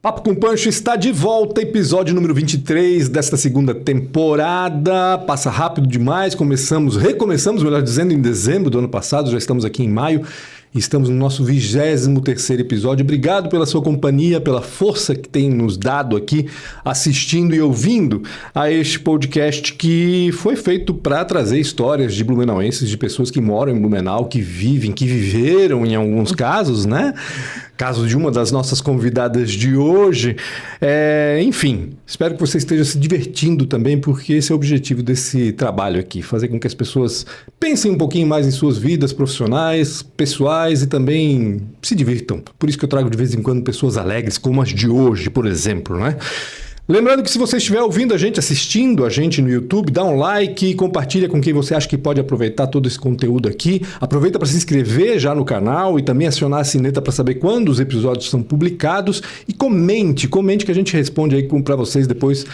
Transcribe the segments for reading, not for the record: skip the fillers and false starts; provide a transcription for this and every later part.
Papo com Pancho está de volta, episódio número 23 desta segunda temporada. Passa rápido demais, recomeçamos, melhor dizendo, em dezembro do ano passado, já estamos aqui em maio. Estamos no nosso 23º episódio. Obrigado pela sua companhia, pela força que tem nos dado aqui, assistindo e ouvindo a este podcast que foi feito para trazer histórias de blumenauenses, de pessoas que moram em Blumenau, que viveram em alguns casos, né? Caso de uma das nossas convidadas de hoje. Enfim, espero que você esteja se divertindo também, porque esse é o objetivo desse trabalho aqui, fazer com que as pessoas pensem um pouquinho mais em suas vidas profissionais, pessoais e também se divirtam. Por isso que eu trago de vez em quando pessoas alegres, como as de hoje, por exemplo, né? Lembrando que se você estiver ouvindo a gente, assistindo a gente no YouTube, dá um like, compartilha com quem você acha que pode aproveitar todo esse conteúdo aqui. Aproveita para se inscrever já no canal e também acionar a sineta para saber quando os episódios são publicados. E comente que a gente responde aí para vocês depois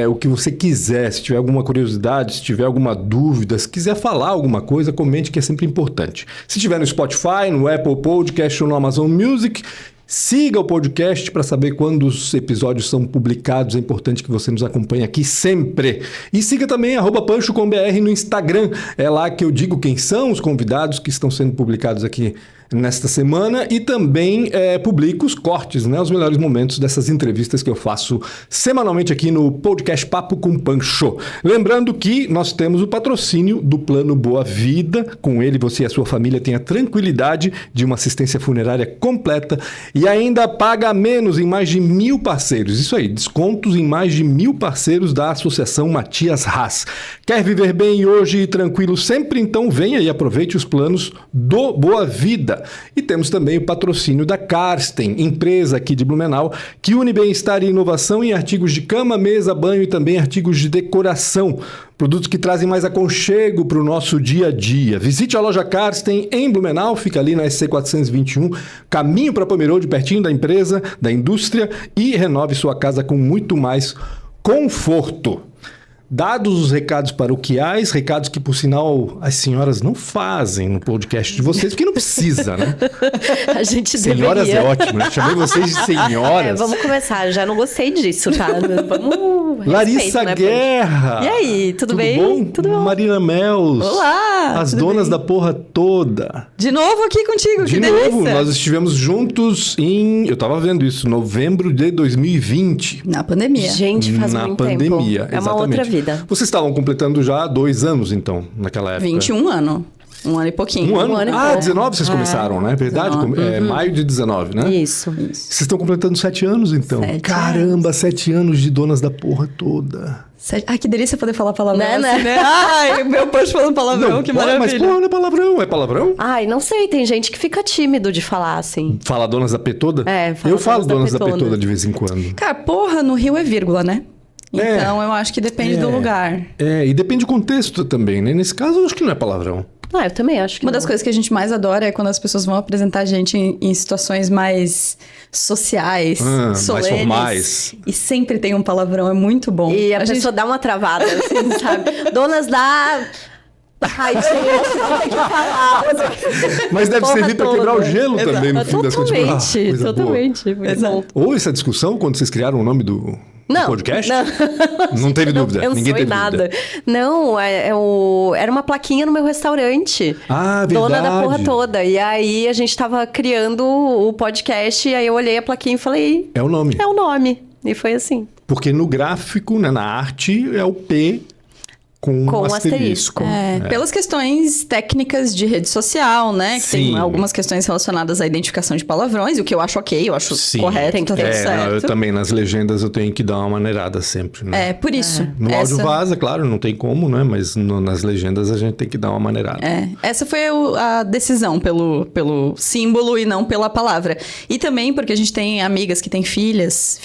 o que você quiser. Se tiver alguma curiosidade, se tiver alguma dúvida, se quiser falar alguma coisa, comente, que é sempre importante. Se tiver no Spotify, no Apple Podcast ou no Amazon Music, siga o podcast para saber quando os episódios são publicados. É importante que você nos acompanhe aqui sempre. E siga também @pancho_br no Instagram. É lá que eu digo quem são os convidados que estão sendo publicados aqui nesta semana e também publico os cortes, né, os melhores momentos dessas entrevistas que eu faço semanalmente aqui no podcast Papo com Pancho. Lembrando que nós temos o patrocínio do Plano Boa Vida. Com ele, você e a sua família têm a tranquilidade de uma assistência funerária completa e ainda paga menos em mais de 1.000 parceiros. Isso aí, descontos em mais de 1.000 parceiros da Associação Matias Haas. Quer viver bem hoje e tranquilo sempre? Então venha e aproveite os planos do Boa Vida. E temos também o patrocínio da Karsten, empresa aqui de Blumenau, que une bem-estar e inovação em artigos de cama, mesa, banho e também artigos de decoração. Produtos que trazem mais aconchego para o nosso dia a dia. Visite a loja Karsten em Blumenau, fica ali na SC 421, caminho para Pomerode, pertinho da empresa, da indústria, e renove sua casa com muito mais conforto. Dados os recados paroquiais, recados que, por sinal, as senhoras não fazem no podcast de vocês, porque não precisa, né? A gente senhoras deveria. É ótimo, né? Chamei vocês de senhoras. Vamos começar, já não gostei disso, tá? Vamos Larissa respeito, né, Guerra! E aí, tudo bem? Bom? Tudo bom. Marina Mels! Olá! As donas da porra toda! De novo aqui contigo, De que novo, delícia! nós estivemos juntos eu tava vendo isso, novembro de 2020. Na pandemia. Gente, faz Na muito pandemia, tempo. É uma exatamente. outra vida. Vocês estavam completando já 2 anos, então, naquela época. 21 anos. Um ano e pouquinho. Um ano? e Ah, pouco. 19 vocês começaram, né? Verdade? 19. Maio de 19, né? Isso. Vocês estão completando 7 anos, então. 7 Caramba, 7 anos de donas da porra toda. Ai, que delícia poder falar palavrão Né? assim, né? Ai, meu Pancho falando palavrão, que maravilha. Mas, pô, não é palavrão. É palavrão? Ai, não sei, tem gente que fica tímido de falar, assim. Fala donas da P toda? Fala Eu falo donas donas da da P P toda. toda de vez em quando. Cara, porra, no Rio é vírgula, né? É. Então, eu acho que depende do lugar. E depende do contexto também, né? Nesse caso, eu acho que não é palavrão. Ah, eu também acho que Uma das coisas que a gente mais adora é quando as pessoas vão apresentar a gente em situações mais sociais, Mais solenes. formais. E sempre tem um palavrão, é muito bom. E a pessoa dá uma travada, assim, sabe? Donas da... Ai, gente, não tem que falar. Mas deve Porra servir para quebrar o toda. gelo também, no fim das contas. Tipo, Totalmente, coisa boa. totalmente. Muito bom. Houve essa discussão quando vocês criaram o nome do podcast? Não teve Não dúvida. pensou Ninguém teve em nada. dúvida. Não, era uma plaquinha no meu restaurante. Ah, Dona da verdade. porra toda. E aí a gente tava criando o podcast, e aí eu olhei a plaquinha e falei... É o nome. É o nome. E foi assim. Porque no gráfico, né, na arte, é o P com Com asterisco. asterisco. Pelas questões técnicas de rede social, né? Que Sim. tem algumas questões relacionadas à identificação de palavrões, o que eu acho ok, eu acho Sim. correto, Tem que ter. tudo Não, certo. eu também, nas legendas, eu tenho que dar uma maneirada sempre, né? É, por isso. No áudio vaza, claro, não tem como, né? Mas nas legendas a gente tem que dar uma maneirada. Essa foi a decisão pelo símbolo e não pela palavra. E também porque a gente tem amigas que têm filhos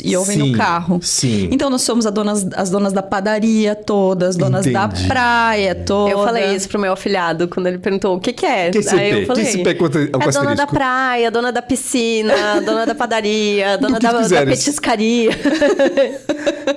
e ouvem Sim, no carro. sim. Então nós somos as donas da padaria todas, donas da Entendi. praia toda. Eu falei isso pro meu afilhado quando ele perguntou o que é. Que esse Aí P? eu falei, Que esse P com é dona da asterisco? praia, dona da piscina, dona da padaria, dona que da quiseres. petiscaria.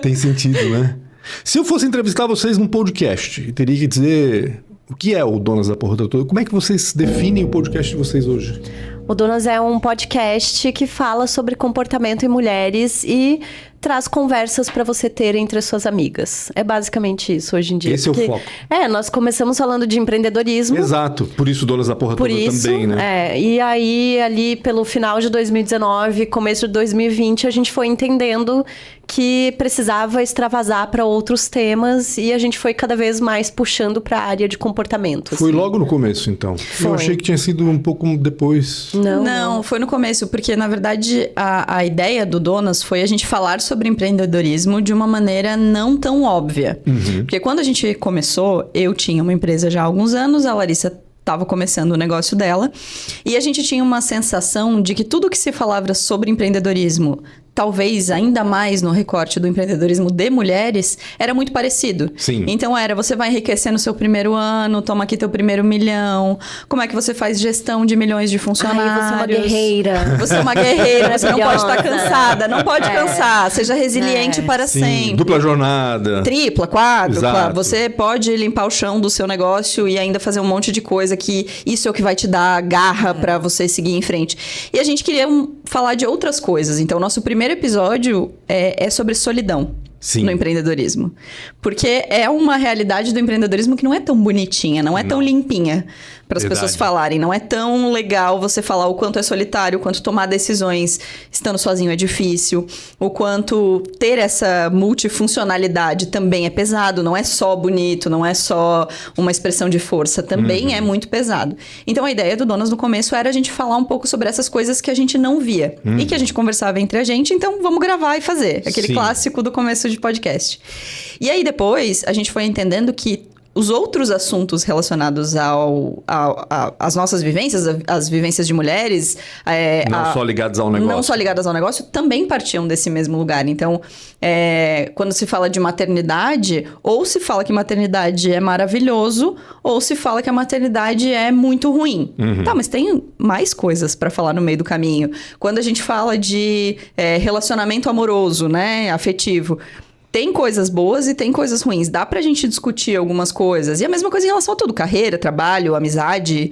Tem sentido, né? Se eu fosse entrevistar vocês num podcast, eu teria que dizer o que é o Donas da Porra Toda. Como é que vocês definem o podcast de vocês hoje? O Donas é um podcast que fala sobre comportamento em mulheres e traz conversas para você ter entre as suas amigas. É basicamente isso hoje em dia. Esse é o foco. Nós começamos falando de empreendedorismo. Exato. Por isso Donas da Porra Por Toda isso, também, né? E aí, ali pelo final de 2019, começo de 2020, a gente foi entendendo que precisava extravasar para outros temas e a gente foi cada vez mais puxando para a área de comportamento. Foi assim. logo no começo, então. Eu achei que tinha sido um pouco depois. Não, foi no começo, porque na verdade a ideia do Donas foi a gente falar sobre empreendedorismo de uma maneira não tão óbvia. Porque quando a gente começou, eu tinha uma empresa já há alguns anos, a Larissa estava começando o negócio dela, e a gente tinha uma sensação de que tudo que se falava sobre empreendedorismo, talvez ainda mais no recorte do empreendedorismo de mulheres, era muito parecido. Sim. Então você vai enriquecer no seu primeiro ano, toma aqui teu primeiro $1 milhão, como é que você faz gestão de milhões de funcionários. Ai, você é uma guerreira. Você é uma guerreira, você não pode estar Maravilhosa. cansada, não pode cansar, seja resiliente para Sim, sempre. dupla jornada. Tripla, quádrupla, Exato. você pode limpar o chão do seu negócio e ainda fazer um monte de coisa que isso é o que vai te dar garra pra você seguir em frente. E a gente queria falar de outras coisas. Então, o nosso primeiro episódio é sobre solidão. Sim. No empreendedorismo. Porque é uma realidade do empreendedorismo que não é tão bonitinha, não é tão limpinha para as Verdade. pessoas falarem. Não é tão legal você falar o quanto é solitário, o quanto tomar decisões estando sozinho é difícil, o quanto ter essa multifuncionalidade também é pesado, não é só bonito, não é só uma expressão de força, também é muito pesado. Então a ideia do Donas no começo era a gente falar um pouco sobre essas coisas que a gente não via e que a gente conversava entre a gente, então vamos gravar e fazer. Aquele Sim. clássico do começo de podcast. E aí depois a gente foi entendendo que os outros assuntos relacionados às nossas vivências, as vivências de mulheres... Não só ligadas ao negócio. Não só ligadas ao negócio, também partiam desse mesmo lugar. Então, quando se fala de maternidade, ou se fala que maternidade é maravilhoso, ou se fala que a maternidade é muito ruim. Tá, mas tem mais coisas pra falar no meio do caminho. Quando a gente fala de relacionamento amoroso, né, afetivo... Tem coisas boas e tem coisas ruins. Dá pra gente discutir algumas coisas. E a mesma coisa em relação a tudo. Carreira, trabalho, amizade,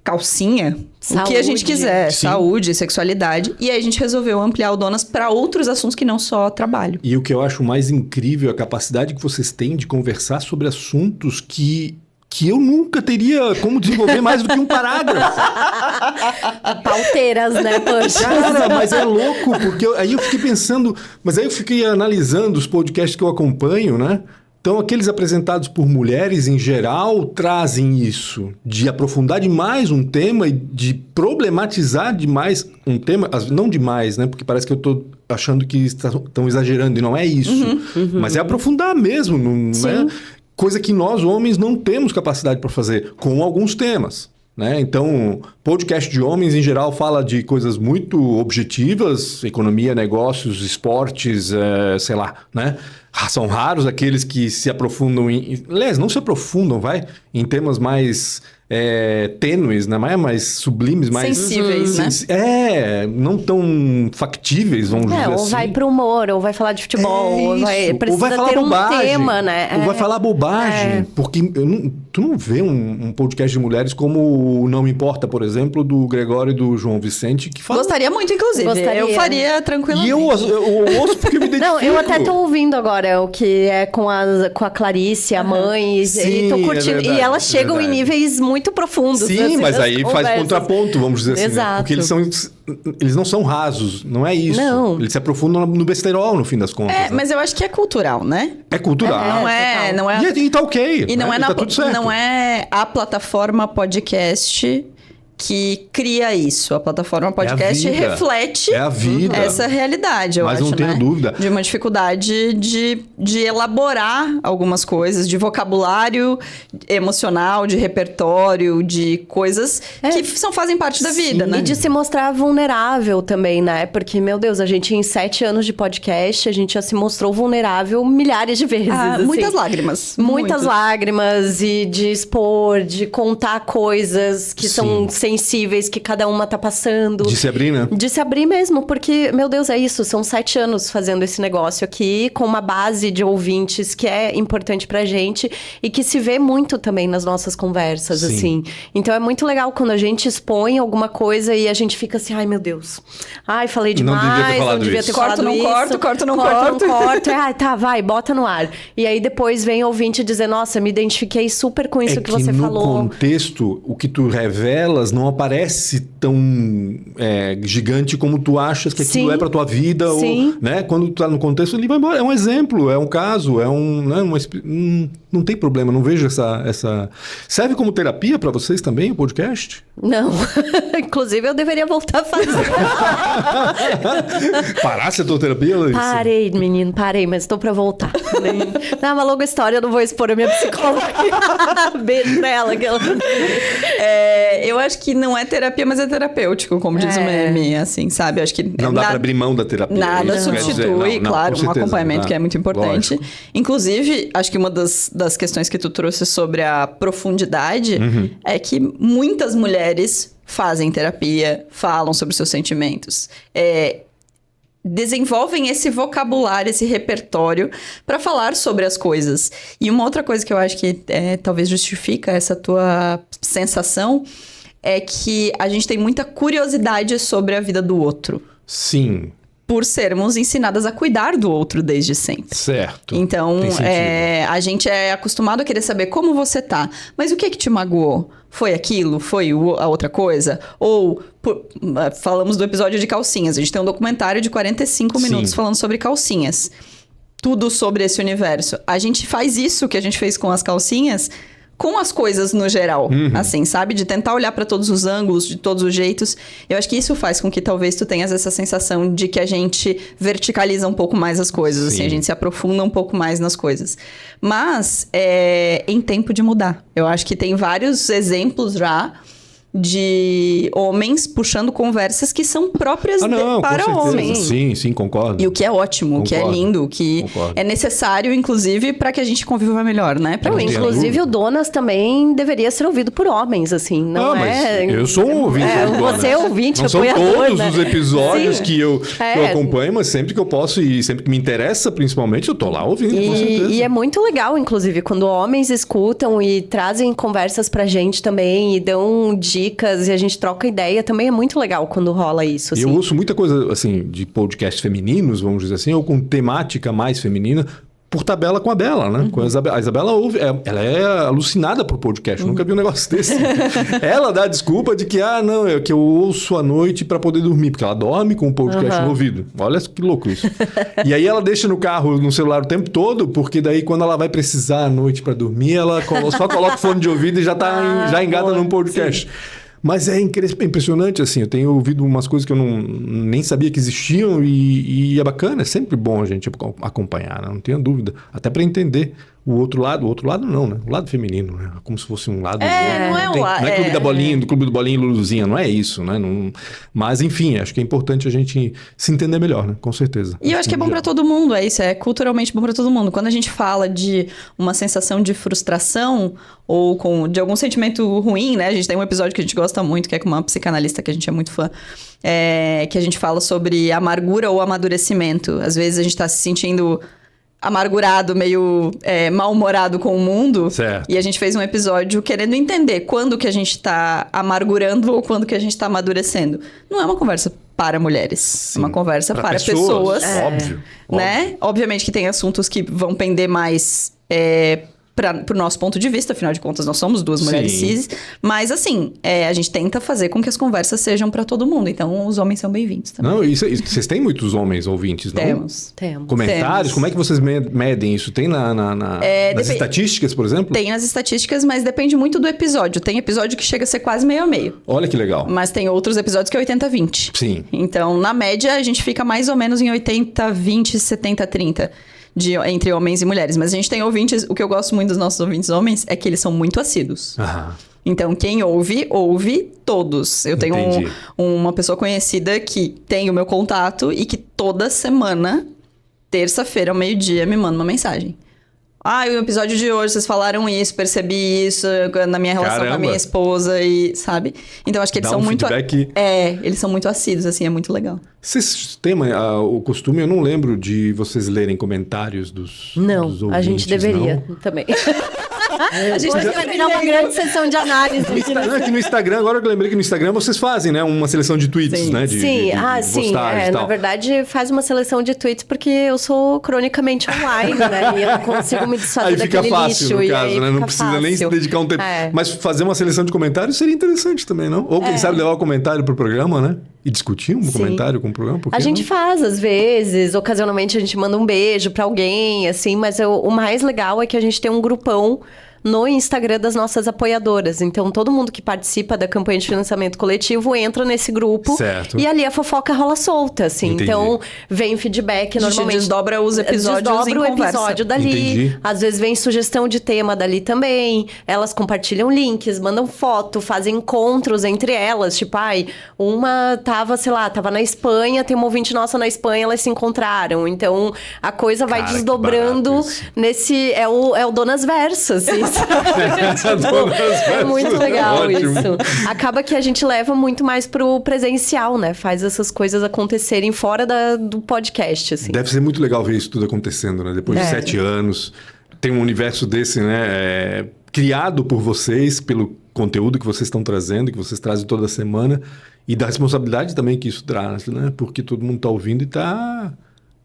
calcinha. Saúde. O que a gente quiser. Sim. Saúde, sexualidade. E aí a gente resolveu ampliar o Donas pra outros assuntos que não só trabalho. E o que eu acho mais incrível é a capacidade que vocês têm de conversar sobre assuntos que eu nunca teria como desenvolver mais do que um parágrafo. Pauteiras, né, poxa? Cara, mas é louco, porque aí eu fiquei pensando... Mas aí eu fiquei analisando os podcasts que eu acompanho, né? Então, aqueles apresentados por mulheres, em geral, trazem isso. De aprofundar demais um tema e de problematizar demais um tema. Não demais, né? Porque parece que eu tô achando que estão exagerando. E não é isso. Mas é aprofundar mesmo, não é? Coisa que nós, homens, não temos capacidade para fazer, com alguns temas. Né? Então, podcast de homens, em geral, fala de coisas muito objetivas, economia, negócios, esportes, sei lá, né? São raros aqueles que se aprofundam aliás, não se aprofundam, em temas mais tênues, né? Mais sublimes, mais... Sensíveis, né? Não tão factíveis, vamos dizer Ou assim. vai pro humor, ou vai falar de futebol, Ou vai falar ter bobagem, um tema, né? Ou vai falar bobagem, porque tu não vê um podcast de mulheres como o Não Me Importa, por exemplo, do Gregório e do João Vicente, que fala... Gostaria muito, inclusive. Gostaria. Eu faria tranquilamente. E eu ouço porque me identifico. Não, eu até tô ouvindo agora o que é com a Clarice, a mãe, Sim, e tô curtindo. verdade, e elas chegam verdade. em níveis muito profundos. Sim, assim, mas nas aí faz conversas. contraponto, vamos dizer assim. Né? Exato. Porque eles não são rasos, não é isso. Não. Eles se aprofundam no besterol, no fim das contas. né? Mas eu acho que é cultural, né? É cultural. Não é... E tá ok. E não, né? é tá tudo certo. não é a plataforma podcast que cria isso. A plataforma podcast vida. reflete É a vida. essa realidade, eu Mas acho, não tenho né? dúvida. De uma dificuldade de elaborar algumas coisas, de vocabulário emocional, de repertório, de coisas que fazem parte da vida, né? E de se mostrar vulnerável também, né? Porque, meu Deus, a gente em 7 anos de podcast, a gente já se mostrou vulnerável milhares de vezes. assim. Muitas lágrimas. Muitas lágrimas e de expor, de contar coisas que são sensíveis que cada uma tá passando. De se abrir, né? De se abrir mesmo, porque, meu Deus, é isso. São 7 anos fazendo esse negócio aqui, com uma base de ouvintes que é importante pra gente e que se vê muito também nas nossas conversas, Sim. assim. Então é muito legal quando a gente expõe alguma coisa e a gente fica assim, ai, meu Deus. Ai, falei Não demais, devia ter falado não devia isso. ter Corto, falado não isso. corto, corto, não corto. corto. Ai, tá, vai, bota no ar. E aí depois vem ouvinte dizer, nossa, me identifiquei super com isso que você no falou. contexto, o que tu revelas não aparece tão gigante como tu achas que aquilo Sim. é pra tua vida. Sim. Ou, né? Quando tu tá no contexto, ele vai embora. É um exemplo, é um caso, não tem problema, não vejo essa... Serve como terapia pra vocês também, o podcast? Não. Inclusive, eu deveria voltar a fazer. Parasse a tua terapia, Larissa? Parei, menino, parei, mas tô pra voltar. Não, é uma longa história, eu não vou expor a minha psicóloga. Beijo pra ela. Eu acho que não é terapia, mas é terapêutico, como diz o meme, assim, sabe? Eu acho que Não dá pra abrir mão da terapia. nada isso quer dizer. substitui, Não, claro, com um certeza, acompanhamento que é muito importante. Lógico. Inclusive, acho que uma das questões que tu trouxe sobre a profundidade é que muitas mulheres fazem terapia, falam sobre seus sentimentos. Desenvolvem esse vocabulário, esse repertório para falar sobre as coisas. E uma outra coisa que eu acho que talvez justifica essa tua sensação é que a gente tem muita curiosidade sobre a vida do outro. Sim, Por sermos ensinadas a cuidar do outro desde sempre. certo. Então, Tem sentido. a gente é acostumado a querer saber como você tá. Mas o que te magoou? Foi aquilo? Foi a outra coisa? Ou, falamos do episódio de calcinhas. A gente tem um documentário de 45 minutos Sim. falando sobre calcinhas. Tudo sobre esse universo. A gente faz isso que a gente fez com as calcinhas com as coisas no geral, assim, sabe? De tentar olhar pra todos os ângulos, de todos os jeitos. Eu acho que isso faz com que talvez tu tenhas essa sensação de que a gente verticaliza um pouco mais as coisas, assim, Sim. a gente se aprofunda um pouco mais nas coisas. Mas em tempo de mudar. Eu acho que tem vários exemplos já de homens puxando conversas que são próprias Com para certeza. homens. Sim, concordo. E o que é ótimo, o que é Concordo. lindo, o que Concordo. é necessário, inclusive, para que a gente conviva melhor, né? Pra Não, Não tenho inclusive dúvida. o Donas também deveria ser ouvido por homens, assim, não mas é... eu sou um ouvinte do Donas. Você é ouvinte, Não são apoiador, todos né? os episódios Sim. que eu É. acompanho, mas sempre que eu posso e sempre que me interessa, principalmente, eu tô lá ouvindo, com certeza. E é muito legal, inclusive, quando homens escutam e trazem conversas pra gente também e dão dicas e a gente troca ideia, também é muito legal quando rola isso, assim. Eu ouço muita coisa, assim, de podcasts femininos, vamos dizer assim, ou com temática mais feminina, por tabela com a Bela, né? Com a Isabela ouve, ela é alucinada por podcast, nunca vi um negócio desse. Ela dá a desculpa de que, não, é que eu ouço à noite pra poder dormir, porque ela dorme com o podcast no ouvido. Olha que louco isso. E aí ela deixa no carro, no celular o tempo todo, porque daí quando ela vai precisar à noite pra dormir, ela só coloca o fone de ouvido e já já engata boa. num podcast. Mas é impressionante, assim, eu tenho ouvido umas coisas que eu nem sabia que existiam e é bacana, é sempre bom a gente acompanhar, né? Não tenho dúvida. Até para entender o outro lado não, né? O lado feminino, né? Como se fosse um lado... não é um lado... Não é Clube da Bolinha, do Clube do Bolinha e Luluzinha, não é isso, né? Mas, enfim, acho que é importante a gente se entender melhor, né? Com certeza. E eu acho que é bom pra todo mundo, é isso, é culturalmente bom pra todo mundo. Quando a gente fala de uma sensação de frustração ou de algum sentimento ruim, né? A gente tem um episódio que a gente gosta muito, que é com uma psicanalista que a gente é muito fã, que a gente fala sobre amargura ou amadurecimento. Às vezes a gente tá se sentindo amargurado, meio mal-humorado com o mundo. Certo. E a gente fez um episódio querendo entender quando que a gente tá amargurando ou quando que a gente tá amadurecendo. Não é uma conversa para mulheres. Sim. É uma conversa Pra para pessoas. Óbvio. Né? Obviamente que tem assuntos que vão pender mais pro nosso ponto de vista, afinal de contas, nós somos duas mulheres Sim. cis. Mas, assim, a gente tenta fazer com que as conversas sejam para todo mundo. Então, os homens são bem-vindos também. Não, vocês têm muitos homens ouvintes, não? Temos. Comentários? Temos. Como é que vocês medem isso? Tem nas estatísticas, por exemplo? Tem nas estatísticas, mas depende muito do episódio. Tem episódio que chega a ser quase meio a meio. Olha que legal. Mas tem outros episódios que é 80-20. Sim. Então, na média, a gente fica mais ou menos em 80-20, 70-30. Entre homens e mulheres. Mas a gente tem ouvintes... O que eu gosto muito dos nossos ouvintes homens é que eles são muito assíduos. Aham. Então, quem ouve todos. Eu tenho Entendi. uma pessoa conhecida que tem o meu contato e que toda semana, terça-feira ao meio-dia, me manda uma mensagem. no episódio de hoje vocês falaram isso, percebi isso na minha relação com a minha esposa e, sabe? Então acho que eles são muito... feedback. Eles são muito assíduos, assim, é muito legal. Vocês têm o costume, eu não lembro de vocês lerem comentários dos ouvintes, a gente deveria também. A gente vai virar uma grande sessão de análise. Aqui no Instagram, agora que eu lembrei que no Instagram vocês fazem, né? Uma seleção de tweets, sim. né? Sim, postagens e tal. Na verdade, faz uma seleção de tweets porque eu sou cronicamente online, né? E eu não consigo me desfazer daquele lixo. Aí fica fácil, no caso, né? Não precisa nem se dedicar um tempo. Mas fazer uma seleção de comentários seria interessante também, não? Ou quem sabe levar o comentário pro programa, né? E discutir um comentário com o programa? A gente faz, às vezes, ocasionalmente a gente manda um beijo pra alguém, assim, mas o mais legal é que a gente tem um grupão no Instagram das nossas apoiadoras. Então, todo mundo que participa da campanha de financiamento coletivo entra nesse grupo. Certo. E ali a fofoca rola solta, assim. Entendi. Então, vem feedback normalmente. A gente desdobra os episódios desdobra em o episódio dali. Entendi. Às vezes vem sugestão de tema dali também. Elas compartilham links, mandam foto, fazem encontros entre elas. Tipo, uma tava, tava na Espanha, tem uma ouvinte nossa na Espanha, elas se encontraram. Então, a coisa vai desdobrando nesse... É o Donas Versas, assim. É muito legal isso. Acaba que a gente leva muito mais pro presencial, né? Faz essas coisas acontecerem fora do podcast, assim. Deve ser muito legal ver isso tudo acontecendo, né? Depois de 7 anos, tem um universo desse, né? Criado por vocês, pelo conteúdo que vocês estão trazendo, que vocês trazem toda semana, e da responsabilidade também que isso traz, né? Porque todo mundo tá ouvindo e tá...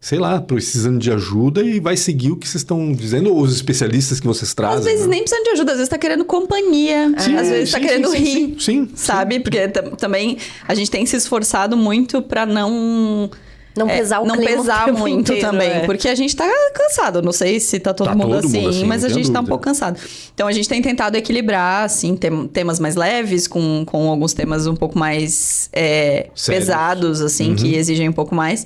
sei lá, precisando de ajuda e vai seguir o que vocês estão dizendo, ou os especialistas que vocês trazem. Às vezes nem precisando de ajuda, às vezes tá querendo companhia, às vezes tá querendo rir, sabe? Porque também a gente tem se esforçado muito pra não pesar o não clima pesar muito inteiro, também, porque a gente tá cansado, não sei se tá todo mundo assim, mas a gente tá um pouco cansado. Então a gente tem tentado equilibrar, assim, temas mais leves com alguns temas um pouco mais pesados, assim, que exigem um pouco mais.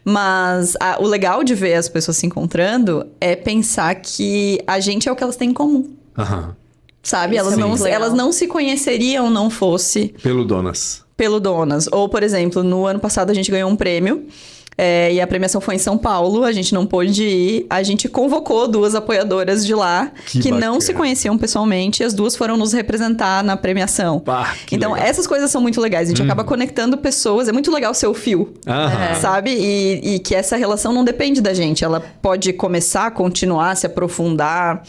Mas o legal de ver as pessoas se encontrando é pensar que a gente é o que elas têm em comum. Sabe? Elas não se conheceriam não fosse... Pelo Donas. Ou, por exemplo, no ano passado a gente ganhou um prêmio. E a premiação foi em São Paulo, a gente não pôde ir. A gente convocou 2 apoiadoras de lá que não se conheciam pessoalmente. E as 2 foram nos representar na premiação. Então, essas coisas são muito legais. A gente acaba conectando pessoas. É muito legal ser o fio, sabe? E que essa relação não depende da gente. Ela pode começar, continuar, se aprofundar.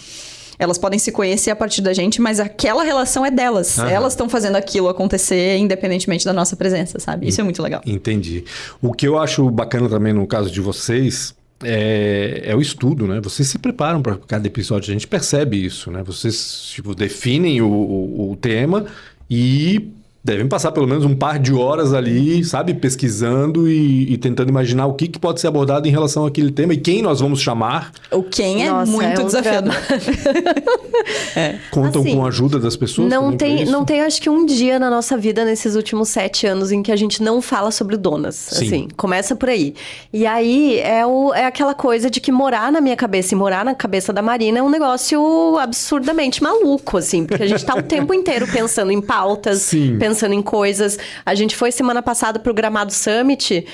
Elas podem se conhecer a partir da gente, mas aquela relação é delas. Elas estão fazendo aquilo acontecer independentemente da nossa presença, sabe? Isso é muito legal. Entendi. O que eu acho bacana também no caso de vocês é o estudo, né? Vocês se preparam para cada episódio, a gente percebe isso, né? Vocês definem o tema e... devem passar pelo menos um par de horas ali, sabe? Pesquisando e tentando imaginar o que pode ser abordado em relação àquele tema e quem nós vamos chamar. O quem é muito desafiador. Contam com a ajuda das pessoas? Não tem, acho que um dia na nossa vida, nesses últimos 7 anos, em que a gente não fala sobre Donas. Sim. Assim, começa por aí. E aí, é aquela coisa de que morar na minha cabeça e morar na cabeça da Marina é um negócio absurdamente maluco, assim. Porque a gente tá o tempo inteiro pensando em pautas, pensando em coisas. A gente foi semana passada pro Gramado Summit,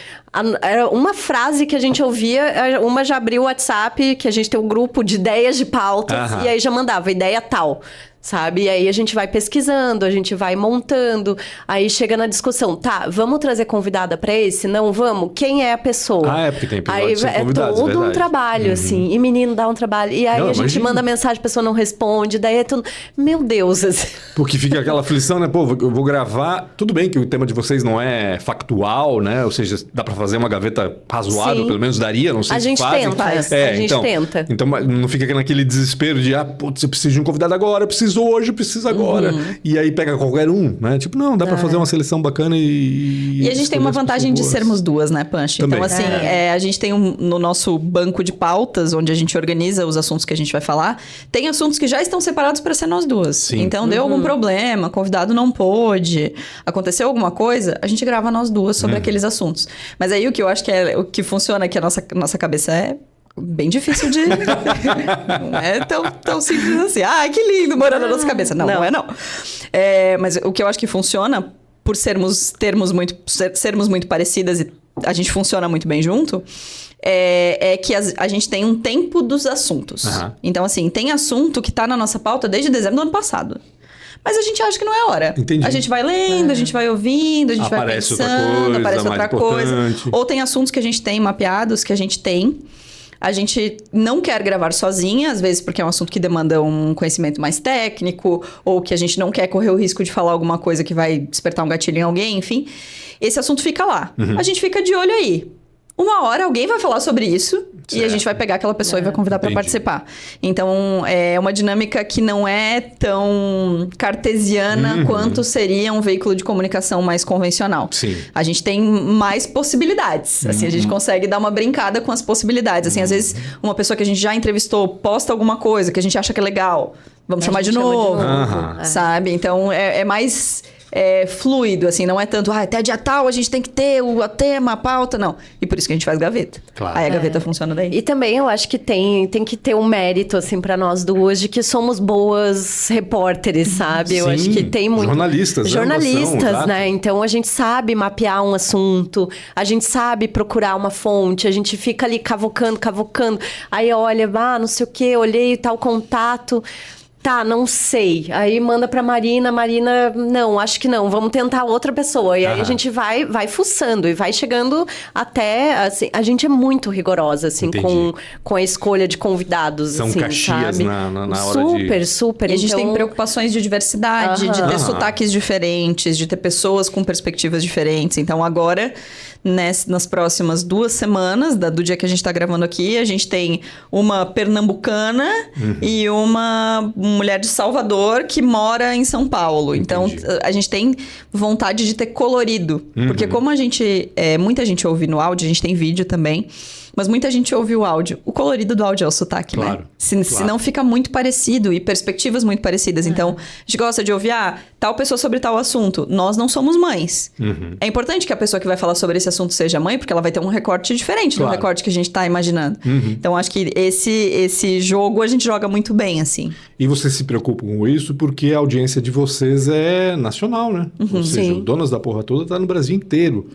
era uma frase que a gente ouvia, uma já abriu o WhatsApp, que a gente tem um grupo de ideias de pautas, e aí já mandava ideia tal. Sabe? E aí a gente vai pesquisando, a gente vai montando, aí chega na discussão, vamos trazer convidada pra esse? Não, vamos? Quem é a pessoa? Porque tem aí é todo um trabalho, assim, e menino dá um trabalho, e aí a gente manda mensagem, a pessoa não responde, daí é tudo, meu Deus, assim. Porque fica aquela aflição, né? Pô, eu vou gravar, tudo bem que o tema de vocês não é factual, né? Ou seja, dá pra fazer uma gaveta razoável, pelo menos daria, não sei se fazem. A gente tenta. Então não fica naquele desespero de, putz, eu preciso de um convidado agora, eu preciso hoje, preciso agora. E aí pega qualquer um, né? Tipo, não, dá pra fazer uma seleção bacana e a gente tem uma vantagem de sermos 2, né, Punch? Também. Então, assim, a gente tem no nosso banco de pautas, onde a gente organiza os assuntos que a gente vai falar, tem assuntos que já estão separados pra ser nós 2. Sim. Então, deu algum problema, convidado não pôde, aconteceu alguma coisa, a gente grava nós 2 sobre aqueles assuntos. Mas aí o que eu acho que o que funciona, que a nossa cabeça é bem difícil de... não é tão simples assim. Que lindo, morando na nossa cabeça. Não é não. Mas o que eu acho que funciona, por sermos muito parecidas e a gente funciona muito bem junto, é que a gente tem um tempo dos assuntos. Então, assim, tem assunto que tá na nossa pauta desde dezembro do ano passado. Mas a gente acha que não é hora. Entendi. A gente vai lendo, a gente vai ouvindo, a gente Aparece vai pensando, aparece outra coisa. Importante. Ou tem assuntos que a gente tem mapeados, que a gente tem. A gente não quer gravar sozinha, às vezes porque é um assunto que demanda um conhecimento mais técnico, ou que a gente não quer correr o risco de falar alguma coisa que vai despertar um gatilho em alguém, enfim. Esse assunto fica lá. A gente fica de olho aí. Uma hora alguém vai falar sobre isso e a gente vai pegar aquela pessoa e vai convidar para participar. Então, é uma dinâmica que não é tão cartesiana quanto seria um veículo de comunicação mais convencional. Sim. A gente tem mais possibilidades. Assim, a gente consegue dar uma brincada com as possibilidades. Assim, às vezes, uma pessoa que a gente já entrevistou posta alguma coisa que a gente acha que é legal. Vamos chamar de novo. Sabe? Então, é mais... fluido, assim, não é tanto, até dia tal a gente tem que ter o tema, a pauta, não. E por isso que a gente faz gaveta. Claro. Aí a gaveta funciona daí. E também eu acho que tem que ter um mérito, assim, pra nós duas, de que somos boas repórteres, sabe? Eu acho que tem muito... Jornalistas, né? Então a gente sabe mapear um assunto, a gente sabe procurar uma fonte, a gente fica ali cavocando, aí olha, não sei o quê, olhei tal contato... Tá, não sei. Aí manda pra Marina, não, acho que não, vamos tentar outra pessoa. E aí a gente vai fuçando e vai chegando até, assim, a gente é muito rigorosa, assim, com a escolha de convidados, São assim, caxias sabe? na hora Super. E a gente tem preocupações de diversidade, de ter sotaques diferentes, de ter pessoas com perspectivas diferentes. Então agora, nas próximas 2 semanas, do dia que a gente tá gravando aqui, a gente tem uma pernambucana e uma mulher de Salvador que mora em São Paulo. Então, a gente tem vontade de ter colorido. Porque como muita gente ouve no áudio, a gente tem vídeo também, mas muita gente ouve o áudio. O colorido do áudio é o sotaque, né? Senão fica muito parecido e perspectivas muito parecidas. Então, a gente gosta de ouvir, tal pessoa sobre tal assunto. Nós não somos mães. É importante que a pessoa que vai falar sobre esse assunto seja mãe, porque ela vai ter um recorte diferente do recorte que a gente tá imaginando. Então, acho que esse jogo a gente joga muito bem, assim. E vocês se preocupam com isso porque a audiência de vocês é nacional, né? Ou seja, o Donas da Porra Toda tá no Brasil inteiro.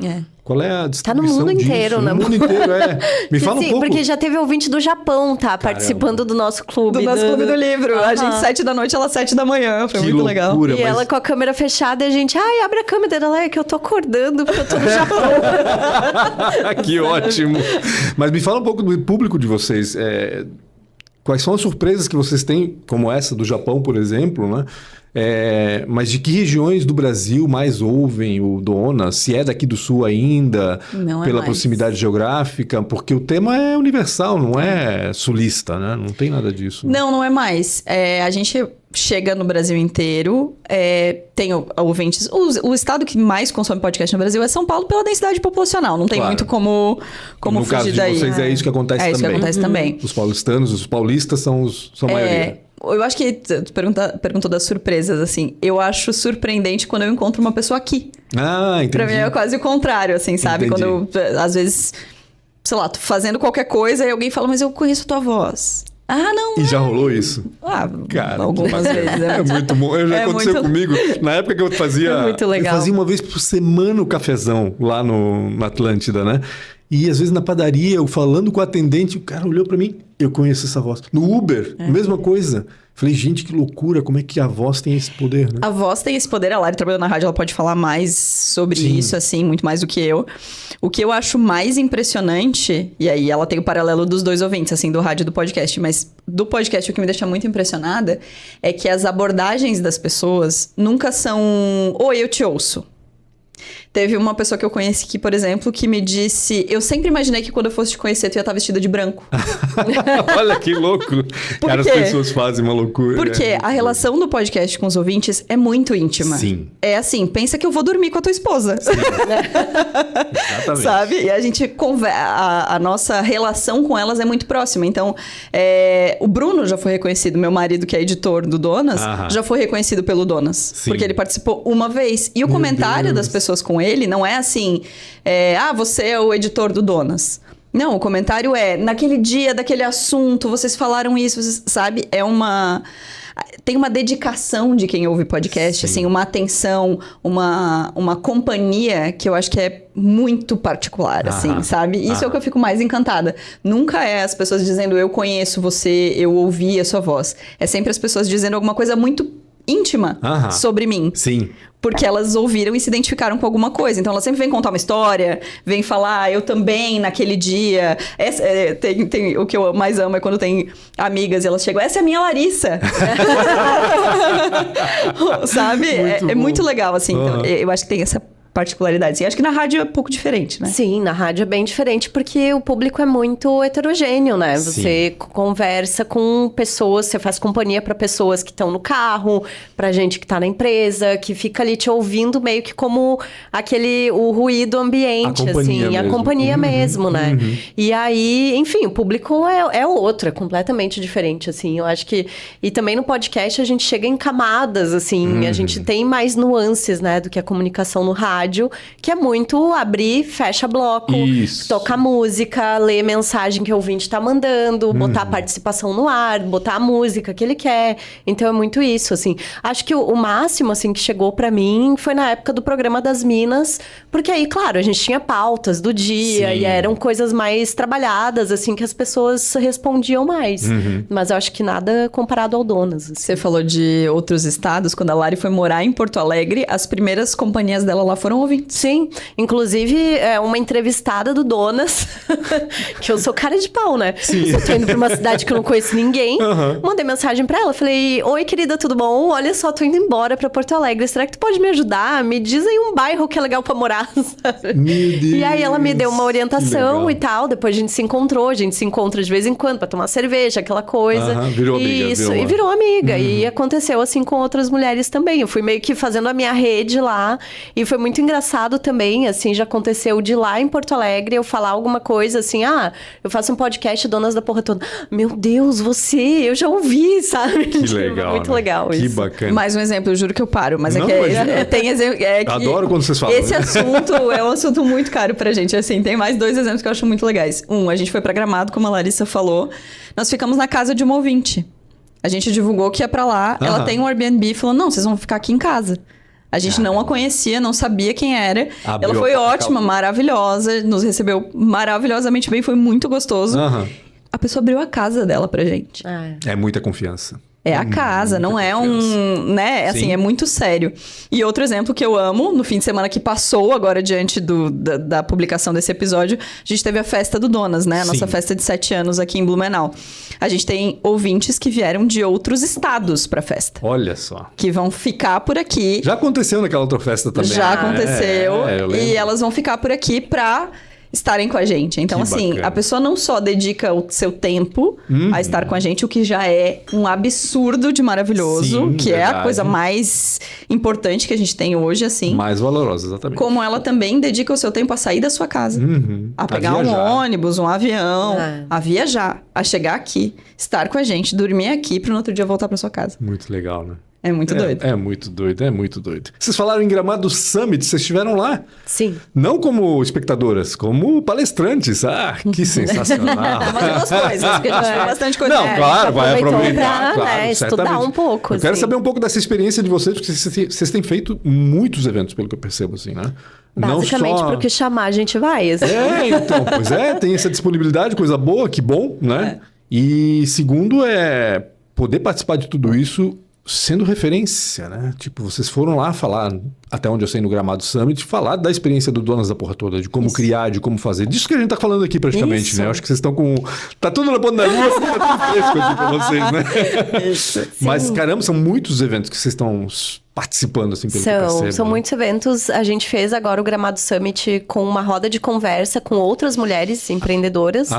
Qual é a distribuição Tá no mundo disso? inteiro, né? No mundo inteiro, Me fala um pouco. Porque já teve ouvinte do Japão, participando do nosso clube. Do nosso clube do livro. A gente 7 da noite, ela 7 da manhã. Foi muito legal. E ela com a câmera fechada e a gente, abre a câmera dela, é que eu tô acordando porque eu tô no Japão. Que ótimo. Mas me fala um pouco do público de vocês. Quais são as surpresas que vocês têm, como essa do Japão, por exemplo, né? Mas de que regiões do Brasil mais ouvem o Donas? Se é daqui do Sul ainda, pela proximidade geográfica? Porque o tema é universal, não é sulista, né? Não tem nada disso. Não é mais. A gente chega no Brasil inteiro, tem ouvintes... O estado que mais consome podcast no Brasil é São Paulo, pela densidade populacional. Não tem muito como no fugir caso daí. De vocês é isso que acontece também. É isso que acontece também. Os paulistas são a maioria. Eu acho que tu perguntou das surpresas, assim. Eu acho surpreendente quando eu encontro uma pessoa aqui. Entendi. Pra mim é quase o contrário, assim, sabe? Entendi. Quando eu, às vezes, sei lá, tô fazendo qualquer coisa e alguém fala, mas eu conheço a tua voz. Não. E já rolou isso? Cara, algumas vezes. É muito bom. Já aconteceu comigo. Na época que eu fazia... É muito legal. Eu fazia uma vez por semana o cafezão lá na Atlântida, né? E às vezes na padaria, eu falando com o atendente, o cara olhou pra mim, eu conheço essa voz. No Uber, mesma coisa. Falei, gente, que loucura, como é que a voz tem esse poder, né? A voz tem esse poder, a Lari trabalhando na rádio, ela pode falar mais sobre isso, assim, muito mais do que eu. O que eu acho mais impressionante, e aí ela tem o paralelo dos 2 ouvintes, assim, do rádio e do podcast, mas do podcast o que me deixa muito impressionada é que as abordagens das pessoas nunca são, oi, eu te ouço. Teve uma pessoa que eu conheci que, por exemplo, que me disse... Eu sempre imaginei que quando eu fosse te conhecer, tu ia estar vestida de branco. Olha que louco. Cara, as pessoas fazem uma loucura. Porque a relação do podcast com os ouvintes é muito íntima. Sim. É assim, pensa que eu vou dormir com a tua esposa. Sim. Exatamente. Sabe? E a gente a nossa relação com elas é muito próxima. Então, o Bruno já foi reconhecido, meu marido, que é editor do Donas, já foi reconhecido pelo Donas. Sim. Porque ele participou uma vez. E o comentário das pessoas com ele não é assim, você é o editor do Donas. Não, o comentário é, naquele dia, daquele assunto, vocês falaram isso, sabe? tem uma dedicação de quem ouve podcast, assim, uma atenção, uma companhia que eu acho que é muito particular, assim, sabe? Isso é o que eu fico mais encantada. Nunca é as pessoas dizendo, eu conheço você, eu ouvi a sua voz. É sempre as pessoas dizendo alguma coisa muito íntima sobre mim. Sim. Porque elas ouviram e se identificaram com alguma coisa. Então, elas sempre vêm contar uma história, vêm falar, eu também, naquele dia. Tem, o que eu mais amo é quando tem amigas e elas chegam, essa é a minha Larissa. Sabe? É muito legal, assim. Então, eu acho que tem essa particularidade. Assim, acho que na rádio é um pouco diferente, né? Sim, na rádio é bem diferente porque o público é muito heterogêneo, né? Você conversa com pessoas, você faz companhia para pessoas que estão no carro, pra gente que tá na empresa, que fica ali te ouvindo meio que como o ruído ambiente, a companhia mesmo, né? E aí, enfim, o público é outro, é completamente diferente, assim. Eu acho que... E também no podcast a gente chega em camadas, assim, a gente tem mais nuances, né, do que a comunicação no rádio, que é muito abrir, fecha bloco, tocar música, ler mensagem que o ouvinte tá mandando, botar a participação no ar, botar a música que ele quer. Então é muito isso, assim. Acho que o máximo, assim, que chegou pra mim foi na época do programa das Minas, porque aí, claro, a gente tinha pautas do dia e eram coisas mais trabalhadas, assim, que as pessoas respondiam mais. Mas eu acho que nada comparado ao Donas. Assim. Você falou de outros estados. Quando a Lari foi morar em Porto Alegre, as primeiras companhias dela lá foram ouvintes. Sim, inclusive uma entrevistada do Donas, que eu sou cara de pau, né? Eu tô indo pra uma cidade que eu não conheço ninguém, mandei mensagem pra ela, falei, oi querida, tudo bom? Olha só, tô indo embora pra Porto Alegre, será que tu pode me ajudar? Me diz aí um bairro que é legal pra morar, sabe? Meu Deus, e aí ela me deu uma orientação e tal, depois a gente se encontrou, a gente se encontra de vez em quando pra tomar cerveja, aquela coisa. Virou amiga. Isso, e virou amiga. E aconteceu assim com outras mulheres também. Eu fui meio que fazendo a minha rede lá, e foi muito engraçado também, assim, já aconteceu de lá em Porto Alegre eu falar alguma coisa assim, eu faço um podcast Donas da Porra Toda. Meu Deus, eu já ouvi, sabe? Que legal, muito legal isso. Que bacana. Mais um exemplo, eu juro que eu paro, mas não, tem exemplo. Adoro quando vocês falam. Esse assunto é um assunto muito caro pra gente, assim, tem mais 2 exemplos que eu acho muito legais. A gente foi pra Gramado, como a Larissa falou, nós ficamos na casa de uma ouvinte. A gente divulgou que ia pra lá, ela tem um Airbnb e falou, não, vocês vão ficar aqui em casa. A gente não a conhecia, não sabia quem era. Ela foi ótima, maravilhosa, nos recebeu maravilhosamente bem, foi muito gostoso. A pessoa abriu a casa dela pra gente. É muita confiança. É a casa, não é né? Assim, é muito sério. E outro exemplo que eu amo, no fim de semana que passou, agora diante da publicação desse episódio, a gente teve a festa do Donas, né? A nossa festa de 7 anos aqui em Blumenau. A gente tem ouvintes que vieram de outros estados pra festa. Olha só. Que vão ficar por aqui. Já aconteceu naquela outra festa também. Já aconteceu. E elas vão ficar por aqui pra estarem com a gente. Então, que assim, bacana. a pessoa não só dedica o seu tempo a estar com a gente, o que já é um absurdo de maravilhoso, que é a coisa mais importante que a gente tem hoje, assim. Mais valorosa, exatamente. Como ela também dedica o seu tempo a sair da sua casa. A pegar um ônibus, um avião, a viajar, a chegar aqui, estar com a gente, dormir aqui, para no outro dia voltar para sua casa. Muito legal, né? É muito doido. É muito doido, é muito doido. Vocês falaram em Gramado Summit, vocês estiveram lá? Sim. Não como espectadoras, como palestrantes. Que sensacional. Mas duas coisas, porque a gente viu bastante coisa. Não, claro, vai aproveitar. Claro, estudar um pouco. Eu quero saber um pouco dessa experiência de vocês, porque vocês têm feito muitos eventos, pelo que eu percebo, assim, né? Basicamente, não só... porque chamar a gente vai. Assim. Então, tem essa disponibilidade, coisa boa, que bom, né? E segundo poder participar de tudo isso sendo referência, né? Tipo, vocês foram lá falar, até onde eu sei no Gramado Summit, falar da experiência do Donas da Porra Toda, de como criar, de como fazer. Disso que a gente tá falando aqui praticamente, né? Eu acho que vocês estão com... Tá tudo na ponta da língua, tá tudo fresco aqui pra vocês, né? Isso. Mas, caramba, são muitos eventos que vocês estão participando, assim, pelo que eu percebo. São muitos eventos. A gente fez agora o Gramado Summit com uma roda de conversa com outras mulheres empreendedoras.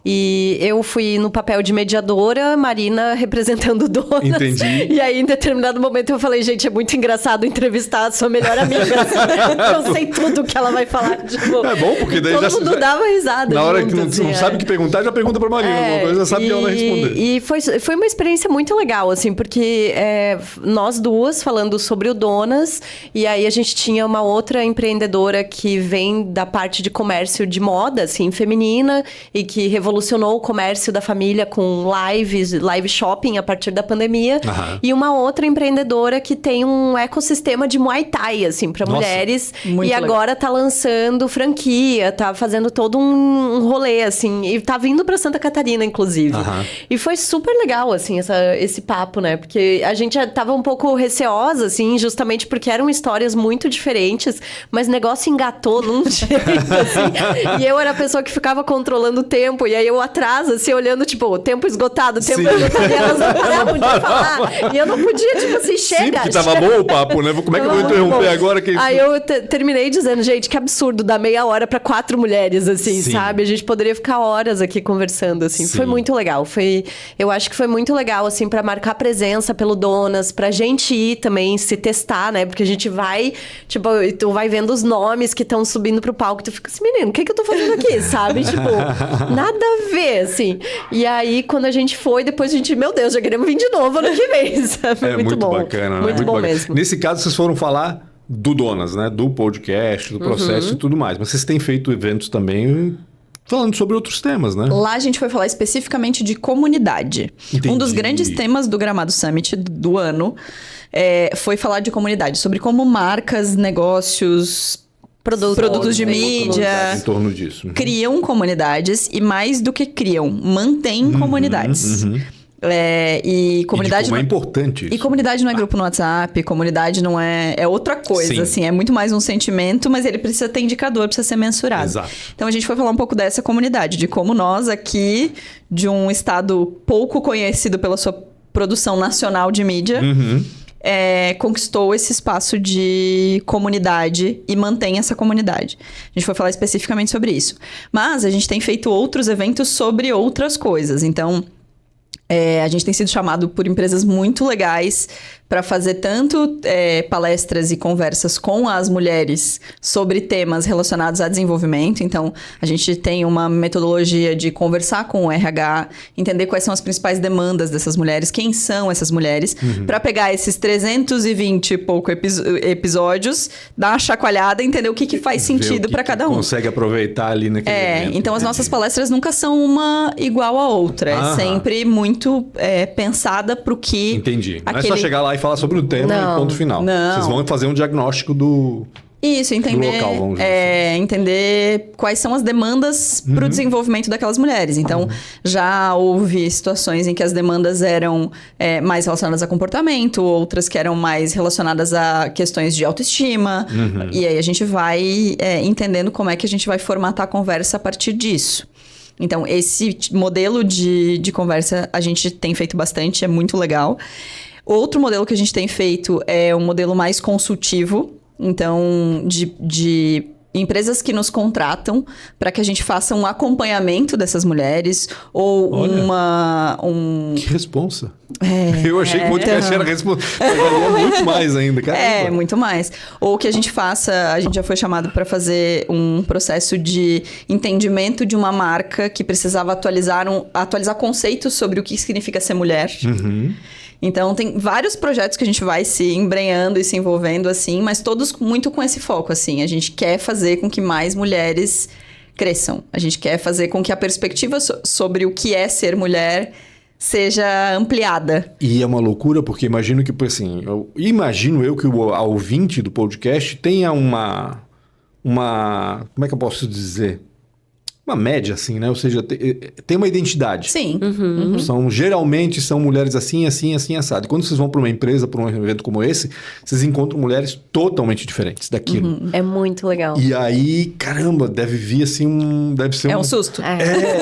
E eu fui no papel de mediadora, Marina representando o Donas. Entendi. E aí, em determinado momento, eu falei, gente, é muito engraçado entrevistar a sua melhor amiga. Eu sei tudo que ela vai falar. Tipo, é bom, porque daí todo mundo dava risada. Na hora junto, que não sabe o que perguntar, já pergunta pra Marina. Alguma coisa já sabe ela responder. E foi uma experiência muito legal, assim, porque nós duas falando sobre o Donas. E aí a gente tinha uma outra empreendedora que vem da parte de comércio de moda, assim, feminina, e que revolucionou o comércio da família com live shopping a partir da pandemia. E uma outra empreendedora que tem um ecossistema de Muay Thai, assim, para mulheres. Muito e legal. agora tá lançando franquia, tá fazendo todo um rolê, assim. E tá vindo pra Santa Catarina, inclusive. E foi super legal, assim, esse papo, né? Porque a gente tava um pouco receosa, assim, justamente porque eram histórias muito diferentes, mas o negócio engatou num jeito, assim. E eu era a pessoa que ficava controlando o tempo, e aí eu atrás, assim, olhando, tipo, o tempo esgotado, e elas não paravam de falar. E eu não podia, tipo assim, chega. Sim, porque tava bom o papo, né? Como é que eu vou interromper agora? Aí eu terminei dizendo, gente, que absurdo, dar meia hora pra 4 mulheres, assim, sabe? A gente poderia ficar horas aqui conversando, assim. Foi muito legal. Eu acho que foi muito legal, assim, pra marcar presença pelo Donas, pra gente ir também, se testar, né? Porque a gente vai, tipo, tu vai vendo os nomes que estão subindo pro palco, tu fica assim, menino, o que eu tô fazendo aqui, sabe? Tipo, nada a ver, assim. E aí, quando a gente foi, depois a gente, meu Deus, já queremos vir de novo ano que vem, sabe? É muito bom. bacana, né? Muito bom bacana. mesmo. Nesse caso, vocês foram falar do Donas, né? Do podcast, do processo e tudo mais. Mas vocês têm feito eventos também falando sobre outros temas, né? Lá a gente foi falar especificamente de comunidade. Entendi. Um dos grandes temas do Gramado Summit do ano foi falar de comunidade, sobre como marcas, negócios, produtos de mídia Em torno disso. criam comunidades e, mais do que criam, mantêm comunidades. E comunidade E de como é importante isso. E comunidade não é grupo no WhatsApp, comunidade não é outra coisa, Sim. assim, é muito mais um sentimento, mas ele precisa ter indicador, precisa ser mensurado. Exato. Então a gente foi falar um pouco dessa comunidade, de como nós aqui, de um estado pouco conhecido pela sua produção nacional de mídia, conquistou esse espaço de comunidade e mantém essa comunidade. A gente foi falar especificamente sobre isso. Mas a gente tem feito outros eventos sobre outras coisas, então a gente tem sido chamado por empresas muito legais para fazer tanto palestras e conversas com as mulheres sobre temas relacionados a desenvolvimento. Então, a gente tem uma metodologia de conversar com o RH, entender quais são as principais demandas dessas mulheres, quem são essas mulheres, para pegar esses 320 e pouco episódios, dar uma chacoalhada e entender o que faz sentido para cada um. Consegue aproveitar ali naquele evento. Então as nossas palestras nunca são uma igual a outra. É sempre muito pensada pro que... Entendi. Não é só chegar lá e falar sobre o tema e ponto final. Não. Vocês vão fazer um diagnóstico do... Isso, entender, do local, vamos dizer assim. Entender quais são as demandas para o desenvolvimento daquelas mulheres. Então, já houve situações em que as demandas eram mais relacionadas a comportamento, outras que eram mais relacionadas a questões de autoestima. E aí a gente vai entendendo como é que a gente vai formatar a conversa a partir disso. Então, esse modelo de conversa a gente tem feito bastante, é muito legal. Outro modelo que a gente tem feito é um modelo mais consultivo. Então, de empresas que nos contratam para que a gente faça um acompanhamento dessas mulheres ou Que responsa. Eu achei que o podcast era responsa. Muito mais ainda, cara. Muito mais. Ou que a gente faça, a gente já foi chamado para fazer um processo de entendimento de uma marca que precisava atualizar conceitos sobre o que significa ser mulher. Então, tem vários projetos que a gente vai se embrenhando e se envolvendo, assim, mas todos muito com esse foco, assim. A gente quer fazer com que mais mulheres cresçam. A gente quer fazer com que a perspectiva sobre o que é ser mulher seja ampliada. E é uma loucura, porque imagino que, assim, imagino eu que o ouvinte do podcast tenha uma... Como é que eu posso dizer? Uma média, assim, né? Ou seja, tem uma identidade. Sim. Geralmente são mulheres assim, assim, assim, assado. E quando vocês vão para uma empresa, para um evento como esse, vocês encontram mulheres totalmente diferentes daquilo. É muito legal. E aí, caramba, deve vir assim deve ser um susto.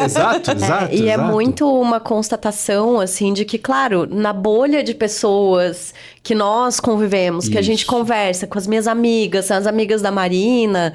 Exato. E é muito uma constatação, assim, de que, claro, na bolha de pessoas que nós convivemos, que a gente conversa com as minhas amigas, as amigas da Marina,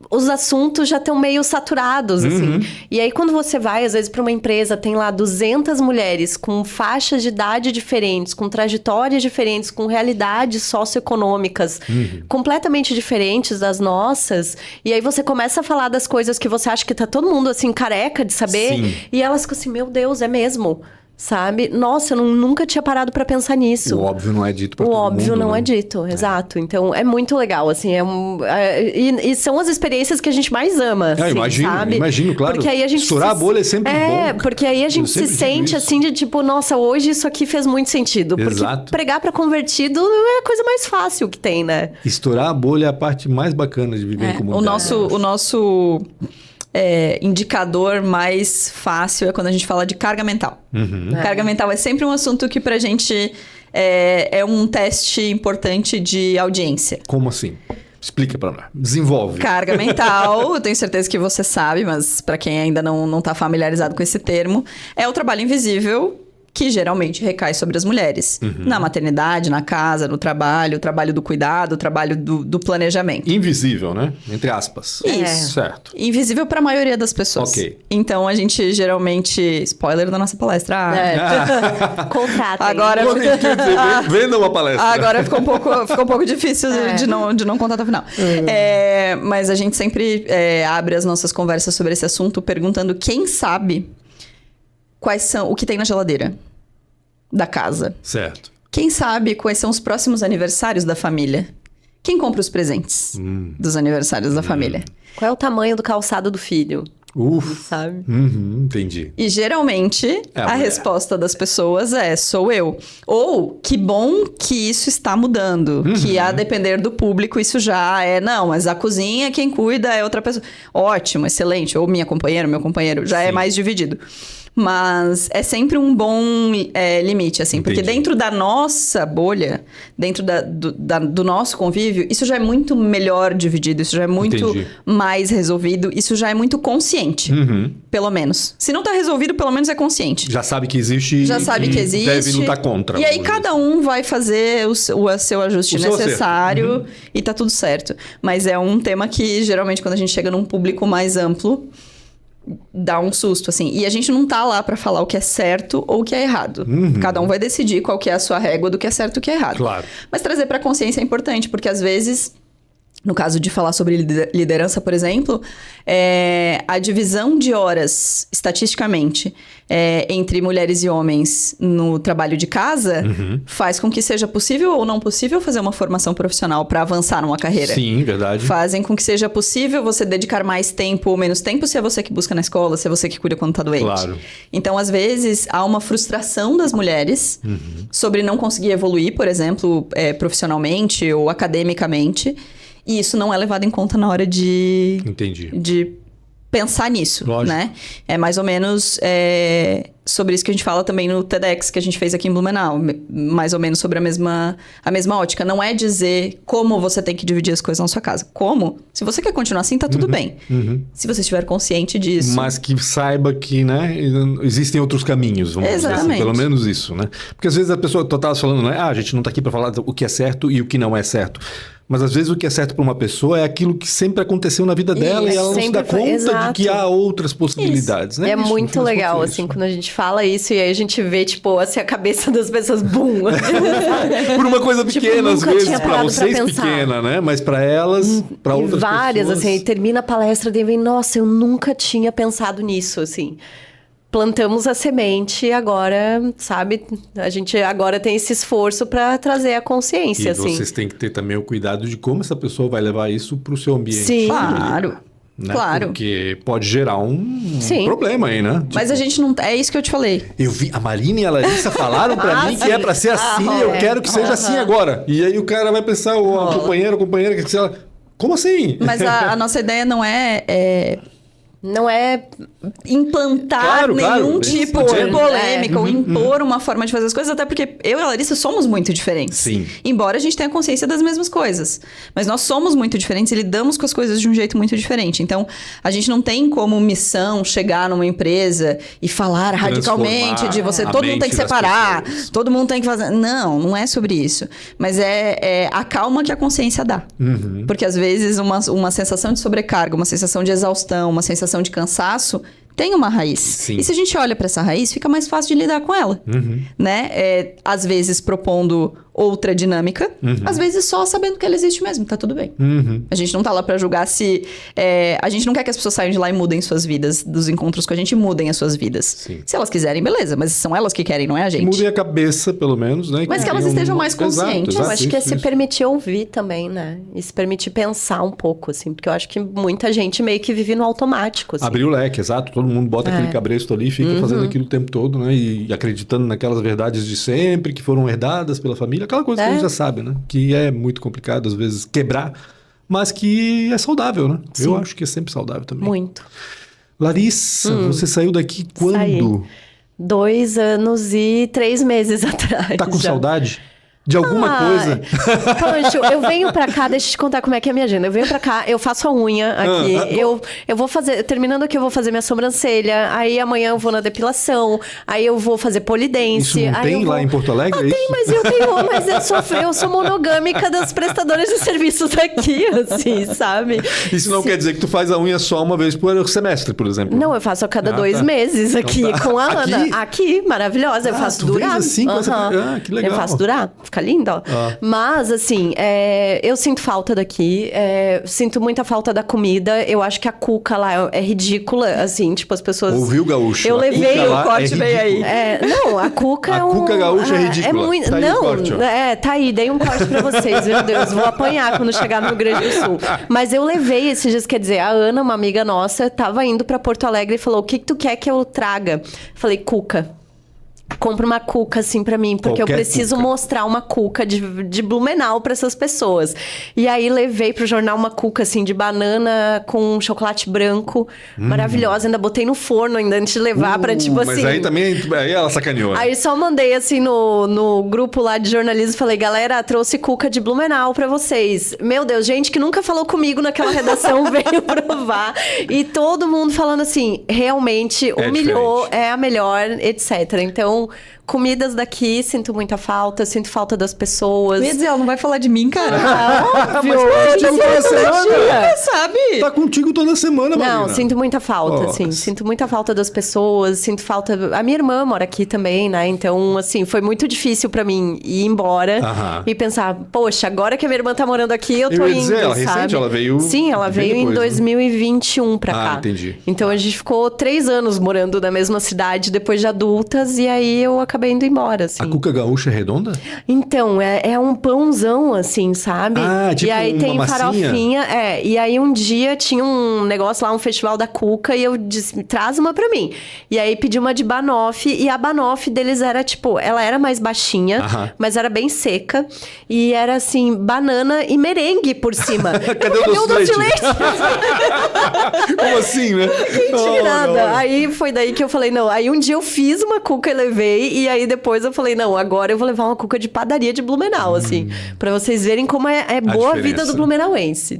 os assuntos já estão meio saturados, assim. E aí, quando você vai, às vezes, para uma empresa, tem lá 200 mulheres com faixas de idade diferentes, com trajetórias diferentes, com realidades socioeconômicas completamente diferentes das nossas. E aí, você começa a falar das coisas que você acha que tá todo mundo, assim, careca de saber. Sim. E elas ficam assim, meu Deus, é mesmo? sabe? Nossa, eu nunca tinha parado pra pensar nisso. O óbvio não é dito pra O todo óbvio mundo, não né? é dito, exato. Então, é muito legal, assim. E são as experiências que a gente mais ama, assim, imagino, claro. Porque aí a gente Estourar a bolha é sempre bom. Porque aí a gente se sempre digo sente, isso. assim, de tipo, nossa, hoje isso aqui fez muito sentido. Porque Exato. pregar pra convertido é a coisa mais fácil que tem, né? Estourar a bolha é a parte mais bacana de viver em comunidade. O nosso indicador mais fácil é quando a gente fala de carga mental. Carga mental é sempre um assunto que pra gente é um teste importante de audiência. Como assim? Explica pra nós. Desenvolve. Carga mental, eu tenho certeza que você sabe, mas pra quem ainda não tá familiarizado com esse termo, é o trabalho invisível que geralmente recai sobre as mulheres. Na maternidade, na casa, no trabalho, o trabalho do cuidado, o trabalho do planejamento. Invisível, né? Entre aspas. Isso. Certo. Invisível para a maioria das pessoas. Ok. Então, a gente geralmente... Spoiler da nossa palestra. Contratem. Agora... Quer dizer, venda uma palestra. Agora ficou um pouco difícil de não contar até o final. Mas a gente sempre abre as nossas conversas sobre esse assunto perguntando quem sabe o que tem na geladeira da casa. Certo. Quem sabe quais são os próximos aniversários da família. Quem compra os presentes dos aniversários da família. Qual é o tamanho do calçado do filho? Sabe? Entendi. E geralmente a resposta das pessoas sou eu. Ou que bom que isso está mudando. Que a depender do público isso já não, mas a cozinha quem cuida é outra pessoa. Ótimo, excelente. Ou minha companheira, meu companheiro, já é mais dividido. Mas é sempre um bom limite, assim. Entendi. Porque dentro da nossa bolha, dentro do nosso convívio, isso já é muito melhor dividido. Isso já é muito mais resolvido. Isso já é muito consciente, pelo menos. Se não tá resolvido, pelo menos é consciente. Já sabe que existe. Já sabe que existe. Deve lutar contra. E aí cada um vai fazer o seu ajuste necessário e tá tudo certo. Mas é um tema que, geralmente, quando a gente chega num público mais amplo... dá um susto, assim. E a gente não tá lá pra falar o que é certo ou o que é errado. Cada um vai decidir qual que é a sua régua do que é certo e o que é errado. Claro. Mas trazer pra consciência é importante, porque às vezes... No caso de falar sobre liderança, por exemplo, a divisão de horas, estatisticamente, entre mulheres e homens no trabalho de casa, faz com que seja possível ou não possível fazer uma formação profissional para avançar numa carreira. Sim, verdade. Fazem com que seja possível você dedicar mais tempo ou menos tempo se é você que busca na escola, se é você que cuida quando tá doente. Claro. Então, às vezes, há uma frustração das mulheres sobre não conseguir evoluir, por exemplo, profissionalmente ou academicamente. E isso não é levado em conta na hora de pensar nisso, Lógico. Né? É mais ou menos sobre isso que a gente fala também no TEDx que a gente fez aqui em Blumenau. Mais ou menos sobre a mesma ótica. Não é dizer como você tem que dividir as coisas na sua casa. Como? Se você quer continuar assim, tá tudo bem. Se você estiver consciente disso. Mas que saiba que, né, existem outros caminhos, vamos dizer assim, pelo menos isso, né? Porque às vezes a pessoa, tu tava falando, né? A gente não tá aqui pra falar o que é certo e o que não é certo. Mas às vezes o que é certo para uma pessoa é aquilo que sempre aconteceu na vida dela e ela não se dá conta de que há outras possibilidades, né? É muito legal, assim, quando a gente fala isso e aí a gente vê, tipo, assim, a cabeça das pessoas, bum! Por uma coisa pequena, às vezes, para vocês pensar. Pequena, né? Mas para elas, para outras várias, pessoas... assim, termina a palestra e vem, nossa, eu nunca tinha pensado nisso, assim. Plantamos a semente e agora, sabe, a gente agora tem esse esforço para trazer a consciência, E assim. vocês têm que ter também o cuidado de como essa pessoa vai levar isso para o seu ambiente. Sim. Claro. Né? Claro. Porque pode gerar um problema aí, né? Mas a gente não... É isso que eu te falei. Eu vi, a Marina e a Larissa falaram pra mim que é pra ser assim, eu quero que seja assim agora. E aí o cara vai pensar, o companheiro, a companheira, que sei lá, como assim? Mas a nossa ideia não não é implantar nenhum tipo de polêmica ou Uhum, impor uma forma de fazer as coisas, até porque eu e a Larissa somos muito diferentes. Sim. Embora a gente tenha consciência das mesmas coisas. Mas nós somos muito diferentes e lidamos com as coisas de um jeito muito diferente. Então, a gente não tem como missão chegar numa empresa e falar radicalmente de você, todo mundo tem que separar, todo mundo tem que fazer... Não é sobre isso. Mas é a calma que a consciência dá. Porque às vezes uma sensação de sobrecarga, uma sensação de exaustão, uma sensação de cansaço, tem uma raiz. Sim. E se a gente olha para essa raiz, fica mais fácil de lidar com ela. Né? Às vezes propondo outra dinâmica. Às vezes só sabendo que ela existe mesmo, tá tudo bem. A gente não tá lá pra julgar se... a gente não quer que as pessoas saiam de lá e mudem suas vidas, dos encontros com a gente, mudem as suas vidas. Sim. Se elas quiserem, beleza, mas são elas que querem, não é a gente. Mudem a cabeça, pelo menos, né? Mas que elas estejam mais conscientes. Eu acho que é se isso. permitir ouvir também, né? E se permitir pensar um pouco, assim. Porque eu acho que muita gente meio que vive no automático, assim. Abrir o leque, exato. Todo mundo bota aquele cabresto ali e fica fazendo aquilo o tempo todo, né? E acreditando naquelas verdades de sempre, que foram herdadas pela família. Aquela coisa que a gente já sabe, né? Que é muito complicado, às vezes, quebrar, mas que é saudável, né? Sim. Eu acho que é sempre saudável também. Muito. Larissa, você saiu daqui quando? Saí. 2 anos e 3 meses atrás. Tá com já. saudade? De alguma coisa? Pancho, eu venho pra cá, deixa eu te contar como é que é a minha agenda. Eu venho pra cá, eu faço a unha aqui. Eu vou fazer, terminando aqui, eu vou fazer minha sobrancelha. Aí amanhã eu vou na depilação. Aí eu vou fazer polidense. Isso não tem lá em Porto Alegre? Tem, mas eu sou monogâmica das prestadoras de serviços daqui, assim, sabe? Isso não quer dizer que tu faz a unha só uma vez por semestre, por exemplo? Não, eu faço a cada 2 meses aqui com a Ana. Aqui, maravilhosa. Eu faço tu durar. fez assim com essa... que legal. Eu faço durar. Fica linda, ó. Mas, assim, eu sinto falta daqui. Sinto muita falta da comida. Eu acho que a cuca lá é ridícula, assim, tipo, as pessoas... Ouviu, gaúcho? Eu levei o corte veio aí. Não, a cuca A cuca gaúcha é ridícula. É muito... Tá aí o corte, ó. Tá aí. Dei um corte pra vocês, meu Deus. Vou apanhar quando chegar no Rio Grande do Sul. Mas eu levei esses dias, quer dizer, a Ana, uma amiga nossa, tava indo pra Porto Alegre e falou, o que tu quer que eu traga? Falei, cuca. Compra uma cuca, assim, pra mim, porque Qualquer eu preciso cuca. mostrar uma cuca de Blumenau pra essas pessoas. E aí, levei pro jornal uma cuca, assim, de banana com chocolate branco, maravilhosa. Ainda botei no forno, ainda antes de levar pra, tipo, mas assim... aí também, aí ela sacaneou. Aí só mandei, assim, no grupo lá de jornalismo, falei, galera, trouxe cuca de Blumenau pra vocês. Meu Deus, gente que nunca falou comigo naquela redação veio provar. E todo mundo falando assim, realmente, humilhou, é a melhor, etc. Então, comidas daqui, sinto muita falta, sinto falta das pessoas. Eu ia dizer, ela não vai falar de mim, cara. Óbvio, contigo toda semana. Sabe? Tá contigo toda semana, Marina. Não, sinto muita falta, Nossa. assim. Sinto muita falta das pessoas, sinto falta... A minha irmã mora aqui também, né? Então, assim, foi muito difícil pra mim ir embora e pensar, poxa, agora que a minha irmã tá morando aqui, eu tô ia indo, dizer, ela sabe? recente, ela veio... Sim, ela veio depois, em 2021 pra cá. Entendi. Então, a gente ficou 3 anos morando na mesma cidade, depois de adultas, e aí eu acabei indo embora, assim. A cuca gaúcha é redonda? Então, é um pãozão, assim, sabe? Tipo e aí uma tem massinha? farofinha, e aí um dia tinha um negócio lá, um festival da cuca, e eu disse, traz uma pra mim. E aí pedi uma de banoffee, e a banoffee deles era, tipo, ela era mais baixinha, mas era bem seca, e era, assim, banana e merengue por cima. Cadê o doce de leite? Como assim, né? Tirada. Aí foi daí que eu falei, não. Aí um dia eu fiz uma cuca e levei. E aí depois eu falei, não, agora eu vou levar uma cuca de padaria de Blumenau, assim. Pra vocês verem como é boa a vida do blumenauense.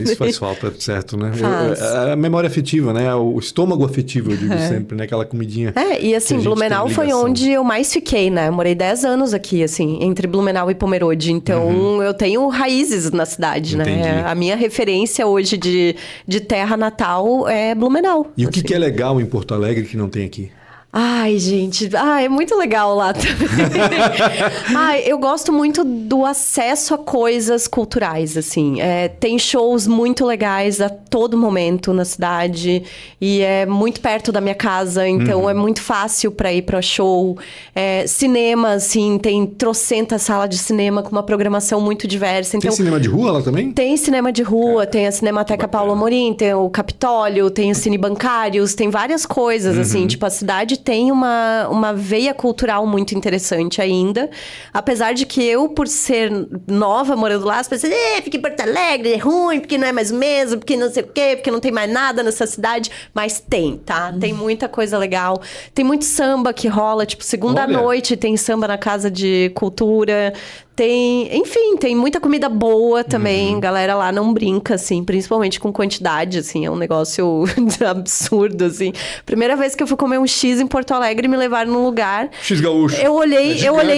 Isso faz falta, certo, né? Faz. A memória afetiva, né? O estômago afetivo, eu digo sempre, né? Aquela comidinha. E assim, Blumenau foi onde eu mais fiquei, né? Eu morei 10 anos aqui, assim, entre Blumenau e Pomerode. Então, eu tenho raízes na cidade, Entendi. né? A minha referência hoje de terra natal é Blumenau. E o que assim. que é legal em Porto Alegre que não tem aqui? Ai, gente, é muito legal lá também. Eu gosto muito do acesso a coisas culturais, assim. Tem shows muito legais a todo momento na cidade e é muito perto da minha casa, então é muito fácil para ir para show. Cinema, assim, tem trocentas salas de cinema com uma programação muito diversa. Então, Tem cinema de rua lá também? tem cinema de rua, tem a Cinemateca Paulo Amorim, tem o Capitólio, tem os Cine Bancários, tem várias coisas, assim. Tipo, a cidade tem uma veia cultural muito interessante ainda. Apesar de que eu, por ser nova morando lá, as pessoas fica em Porto Alegre, é ruim, porque não é mais o mesmo, porque não sei o quê, porque não tem mais nada nessa cidade. Mas tem, tá? Tem muita coisa legal. Tem muito samba que rola, tipo, segunda à noite tem samba na Casa de Cultura. Enfim, tem muita comida boa também. Galera lá não brinca, assim, principalmente com quantidade, assim, é um negócio absurdo, assim. Primeira vez que eu fui comer um X em Porto Alegre, me levaram num lugar. X gaúcho. Eu olhei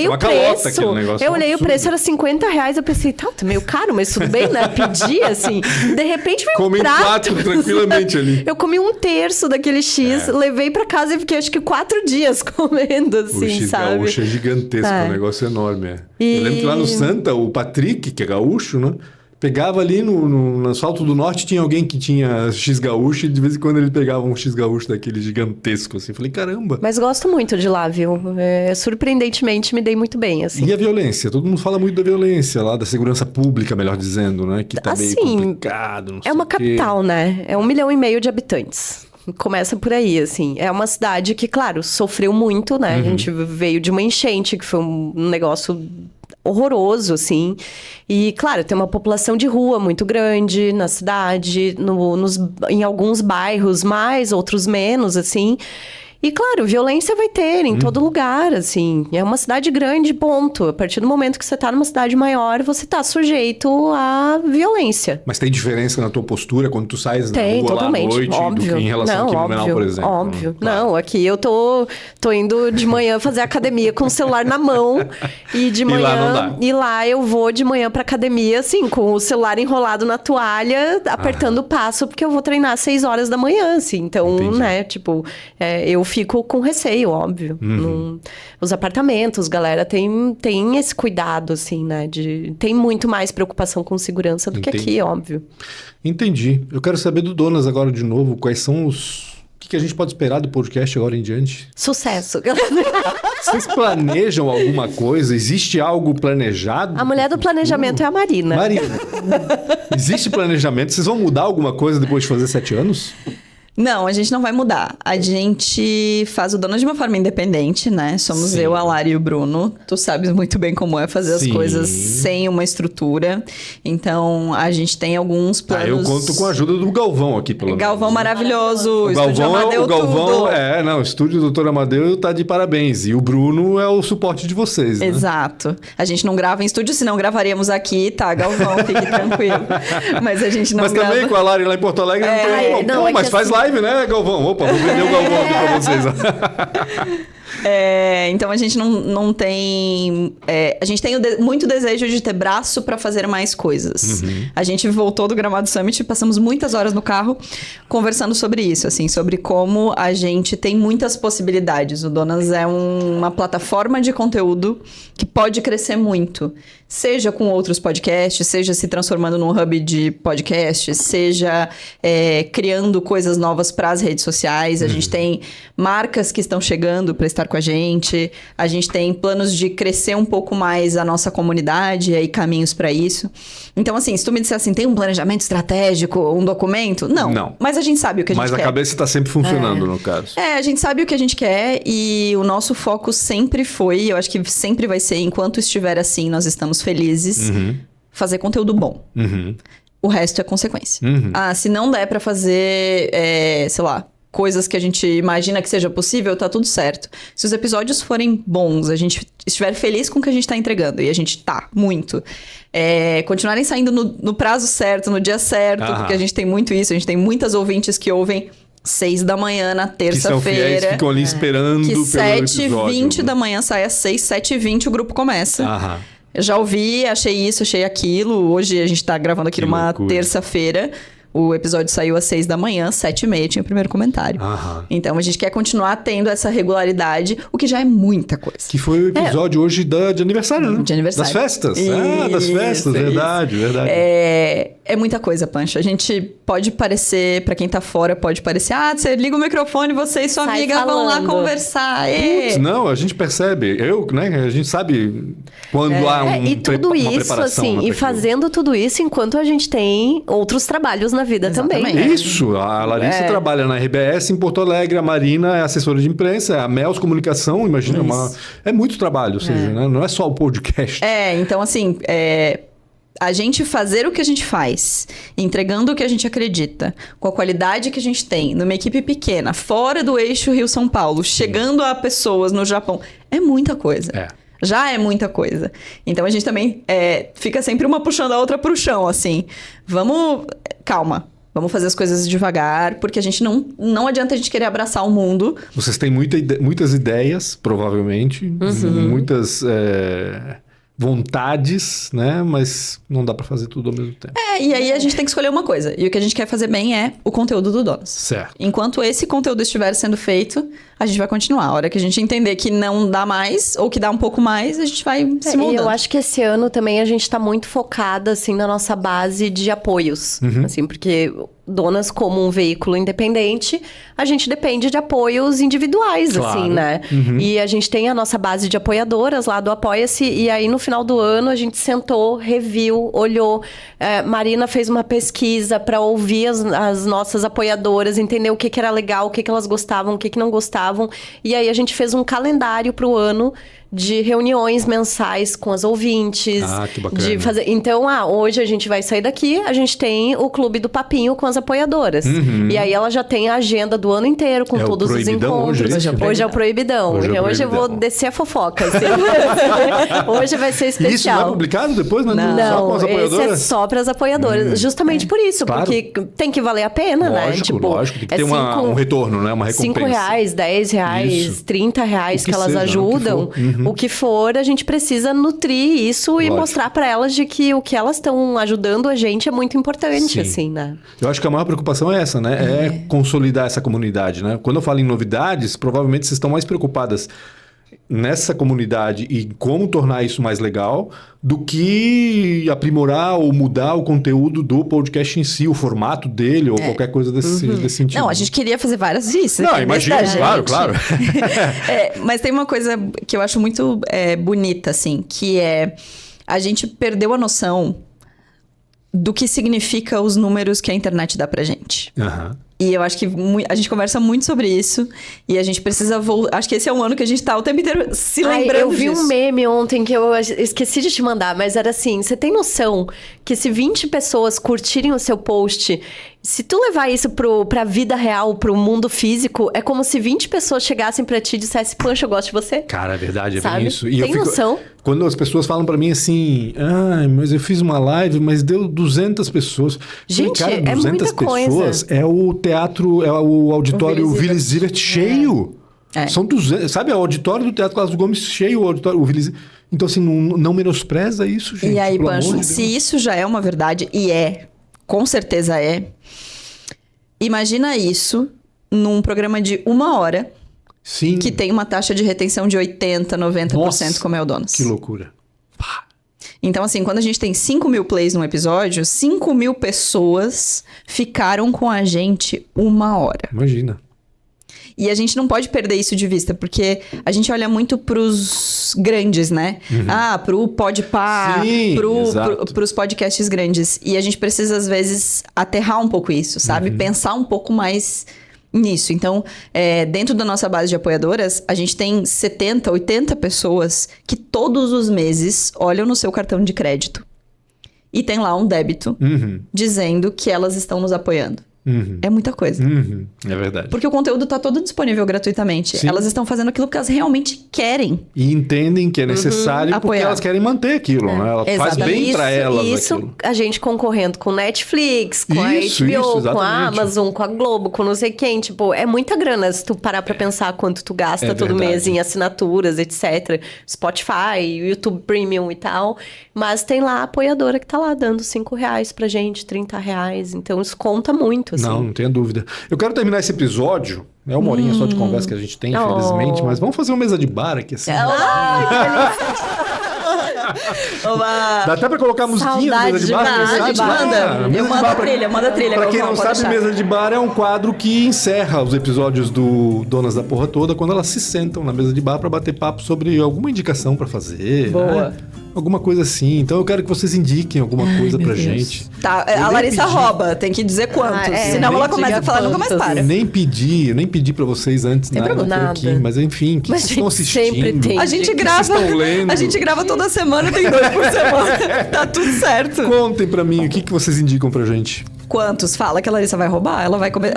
o preço. aquele negócio, Eu olhei o absurdo. preço, era R$50. Eu pensei, tá meio caro, mas tudo bem, né? Pedi, assim. De repente veio Come um prato. 4 tranquilamente ali. Eu comi 1/3 daquele X, levei pra casa e fiquei acho que 4 dias comendo, assim, O X sabe? gaúcho é gigantesco, o negócio é enorme. Eu lembro que lá no Santa, o Patrick, que é gaúcho, né? Pegava ali no Asfalto do Norte, tinha alguém que tinha X gaúcho e de vez em quando ele pegava um X gaúcho daquele gigantesco, assim. Falei, caramba. Mas gosto muito de lá, viu? Surpreendentemente, me dei muito bem, assim. E a violência? Todo mundo fala muito da violência lá, da segurança pública, melhor dizendo, né? Que tá meio complicado, não sei É uma o quê. capital, né? É 1,5 milhão de habitantes. Começa por aí, assim. É uma cidade que, claro, sofreu muito, né? A gente veio de uma enchente, que foi um negócio horroroso, assim. E, claro, tem uma população de rua muito grande na cidade, em alguns bairros mais, outros menos, assim. E, claro, violência vai ter em todo lugar, assim. É uma cidade grande, ponto. A partir do momento que você tá numa cidade maior, você tá sujeito à violência. Mas tem diferença na tua postura quando tu sais na Tem, rua totalmente, lá à noite óbvio. do que em relação aqui no Blumenau, por exemplo? Óbvio. Claro. Não, aqui eu tô indo de manhã fazer academia com o celular na mão e de manhã... lá não dá. E lá eu vou de manhã pra academia, assim, com o celular enrolado na toalha, apertando o passo, porque eu vou treinar às 6 horas da manhã, assim. Então, Entendi. né, tipo, eu fico com receio, óbvio. Os apartamentos, galera, tem esse cuidado, assim, né? Tem muito mais preocupação com segurança do que Entendi. aqui, óbvio. Entendi. Eu quero saber do Donas agora de novo. Quais são os... O que a gente pode esperar do podcast agora em diante? Sucesso. Vocês planejam alguma coisa? Existe algo planejado? A mulher do planejamento é a Marina. Marina, existe planejamento? Vocês vão mudar alguma coisa depois de fazer 7 anos? Não, a gente não vai mudar. A gente faz o Donas de uma forma independente, né? Somos Sim. eu, a Lari e o Bruno. Tu sabes muito bem como é fazer Sim. as coisas sem uma estrutura. Então, a gente tem alguns planos... Eu conto com a ajuda do Galvão aqui, pelo menos. Galvão maravilhoso, O Estúdio Amadeu, o Galvão tudo. o Estúdio Doutor Amadeu tá de parabéns. E o Bruno é o suporte de vocês, né? Exato. A gente não grava em estúdio, senão gravaríamos aqui, tá, Galvão? Fique tranquilo. Mas a gente não Mas grava... também com a Lari lá em Porto Alegre, mas que faz assim- live, né, Galvão? Opa, vou vender o Galvão aqui pra vocês. Então a gente não tem... a gente tem muito desejo de ter braço pra fazer mais coisas. A gente voltou do Gramado Summit e passamos muitas horas no carro conversando sobre isso, assim, sobre como a gente tem muitas possibilidades. O Donas é uma plataforma de conteúdo que pode crescer muito. Seja com outros podcasts, seja se transformando num hub de podcasts, seja criando coisas novas para as redes sociais. A gente tem marcas que estão chegando para estar com a gente tem planos de crescer um pouco mais a nossa comunidade e aí caminhos para isso. Então, assim, se tu me disser assim, tem um planejamento estratégico, um documento? Não. Mas a gente sabe o que a gente Mas quer. a cabeça tá sempre funcionando, no caso. A gente sabe o que a gente quer e o nosso foco sempre foi, eu acho que sempre vai ser, enquanto estiver assim, nós estamos felizes, fazer conteúdo bom. O resto é consequência. Se não der pra fazer, sei lá, coisas que a gente imagina que seja possível, tá tudo certo. Se os episódios forem bons, a gente estiver feliz com o que a gente tá entregando, e a gente tá, muito. Continuarem saindo no prazo certo, no dia certo, porque a gente tem muito isso, a gente tem muitas ouvintes que ouvem 6 da manhã na terça-feira. Que são fiéis, ficam ali esperando Que pelo 7h20 episódio. da manhã sai às 6, 7h20 o grupo começa. Eu já ouvi, achei isso, achei aquilo. Hoje a gente tá gravando aqui Que numa loucura. terça-feira. O episódio saiu às 6 da manhã, 7h30 tinha o primeiro comentário. Então a gente quer continuar tendo essa regularidade, o que já é muita coisa. Que foi o episódio hoje de aniversário, né? De aniversário. Das festas. Das Isso, festas, isso. verdade. É muita coisa, Pancho. A gente pode parecer, pra quem tá fora, pode parecer, você liga o microfone, você e sua Sai amiga vão lá falando. conversar. Putz, não, a gente percebe. A gente sabe quando há E tudo uma isso, preparação, assim, né, e pra aquilo. fazendo tudo isso enquanto a gente tem outros trabalhos na vida também. Exatamente. Isso, a Larissa trabalha na RBS em Porto Alegre, a Marina é assessora de imprensa, a Mels Comunicação, imagina, é muito trabalho, ou seja, né? Não é só o podcast. Então assim, a gente fazer o que a gente faz, entregando o que a gente acredita, com a qualidade que a gente tem, numa equipe pequena, fora do eixo Rio-São Paulo, chegando a pessoas no Japão, é muita coisa. Já é muita coisa. Então a gente também fica sempre uma puxando a outra pro chão, assim. Calma. Vamos fazer as coisas devagar, porque a gente não adianta a gente querer abraçar o mundo. Vocês têm muitas ideias, provavelmente, muitas vontades, né? Mas não dá pra fazer tudo ao mesmo tempo. E aí a gente tem que escolher uma coisa. E o que a gente quer fazer bem é o conteúdo do Donas. Certo. Enquanto esse conteúdo estiver sendo feito, a gente vai continuar. A hora que a gente entender que não dá mais, ou que dá um pouco mais, a gente vai se E moldando. eu acho que esse ano também a gente tá muito focada, assim, na nossa base de apoios. Assim, porque Donas, como um veículo independente, a gente depende de apoios individuais, Claro. assim, né? E a gente tem a nossa base de apoiadoras lá do Apoia-se, e aí no final do ano a gente sentou, reviu, olhou. Marina fez uma pesquisa para ouvir as nossas apoiadoras, entender o que era legal, o que elas gostavam, o que não gostavam. E aí a gente fez um calendário pro ano de reuniões mensais com as ouvintes. Ah, que bacana. De fazer... Então, hoje a gente vai sair daqui, a gente tem o Clube do Papinho com as apoiadoras. E aí ela já tem a agenda do ano inteiro, com É o todos os proibidão encontros. hoje, é isso? Hoje é o proibidão. Hoje é o Hoje eu vou proibidão. descer a fofoca, assim. Hoje vai ser E isso não é especial. publicado depois, né? Só com as Não, esse é apoiadoras? só para as apoiadoras. Justamente por isso, Claro. porque tem que valer a pena, né? Lógico. Tem que ter um retorno, né? Uma recompensa. R$5, R$10, Isso. R$30 O que que elas seja, ajudam. o que for. O que for, a gente precisa nutrir isso e Lógico. mostrar para elas de que o que elas estão ajudando a gente é muito importante, Sim. assim, né? Eu acho que a maior preocupação é essa, né? É consolidar essa comunidade, né? Quando eu falo em novidades, provavelmente vocês estão mais preocupadas nessa comunidade e como tornar isso mais legal do que aprimorar ou mudar o conteúdo do podcast em si, o formato dele ou qualquer coisa desse sentido. Não, a gente queria fazer várias disso. Não, imagina, claro. Mas tem uma coisa que eu acho muito bonita, assim, que é a gente perdeu a noção do que significa os números que a internet dá pra gente. Aham. E eu acho que a gente conversa muito sobre isso. E a gente precisa acho que esse é um ano que a gente tá o tempo inteiro se lembrando eu vi disso. um meme ontem que eu esqueci de te mandar, mas era assim, você tem noção que se 20 pessoas curtirem o seu post, se tu levar isso pra vida real, pro mundo físico, é como se 20 pessoas chegassem pra ti e dissessem, poxa, eu gosto de você. Cara, é verdade, é Sabe? bem isso. Tem noção? Quando as pessoas falam pra mim assim, mas eu fiz uma live, mas deu 200 pessoas. Eu Gente, falei, cara, é 200 muita coisa. pessoas é o teatro, é o auditório O Willy Willy Zivert cheio. São 200, sabe, o auditório do Teatro Carlos Gomes cheio, o auditório, o Willy Zivert. Então assim, não menospreza isso, gente. E aí, pelo amor Pancho, de se Deus. isso já é uma verdade, e com certeza imagina isso num programa de 1 hora, Sim. que tem uma taxa de retenção de 80%, 90%, Nossa, como é o Donas. Que loucura. Então, assim, quando a gente tem 5 mil plays num episódio, 5 mil pessoas ficaram com a gente 1 hora. Imagina. E a gente não pode perder isso de vista, porque a gente olha muito pros grandes, né? Pro Podpah, Sim, exato. pros podcasts grandes. E a gente precisa, às vezes, aterrar um pouco isso, sabe? Pensar um pouco mais nisso. Então, dentro da nossa base de apoiadoras, a gente tem 70, 80 pessoas que todos os meses olham no seu cartão de crédito e tem lá um débito dizendo que elas estão nos apoiando. É muita coisa. É verdade. Porque o conteúdo tá todo disponível gratuitamente. Sim. Elas estão fazendo aquilo que elas realmente querem. E entendem que é necessário porque Apoiar. elas querem manter aquilo, né? Ela faz Exatamente. bem pra elas Isso aquilo. a gente concorrendo com Netflix, com Isso, a HBO, com a exatamente. Amazon, com a Globo, com não sei quem. Tipo, é muita grana se tu parar pra pensar quanto tu gasta É todo verdade. mês em assinaturas, etc. Spotify, YouTube Premium e tal. Mas tem lá a apoiadora que tá lá dando R$5 pra gente, R$30. Então isso conta muito, assim. Não tenha dúvida. Eu quero terminar esse episódio. É uma horinha só de conversa que a gente tem, infelizmente. Mas vamos fazer uma mesa de bar aqui, assim. Oba! Dá até pra colocar musiquinha na mesa de bar. Saudade quem de sabe? bar. Ah, mesa Eu de mando bar a trilha, manda a trilha. Pra quem não pode sabe, deixar. Mesa de Bar é um quadro que encerra os episódios do Donas da Porra Toda quando elas se sentam na mesa de bar pra bater papo sobre alguma indicação pra fazer. Boa. Né? Alguma coisa assim. Então eu quero que vocês indiquem alguma coisa pra gente. Tá, Eu a nem Larissa pedi. rouba, tem que dizer quantos. Senão nem ela começa a diga falar e nunca mais quantos. para. Eu nem pedi pra vocês antes nada por problema. aqui. Mas enfim, que Mas vocês estão a gente assistindo. sempre tem. A gente que grava. vocês estão lendo? A gente grava toda semana, tem 2 por semana. Tá tudo certo. Contem pra mim o que vocês indicam pra gente. Quantos? Fala que a Larissa vai roubar? Ela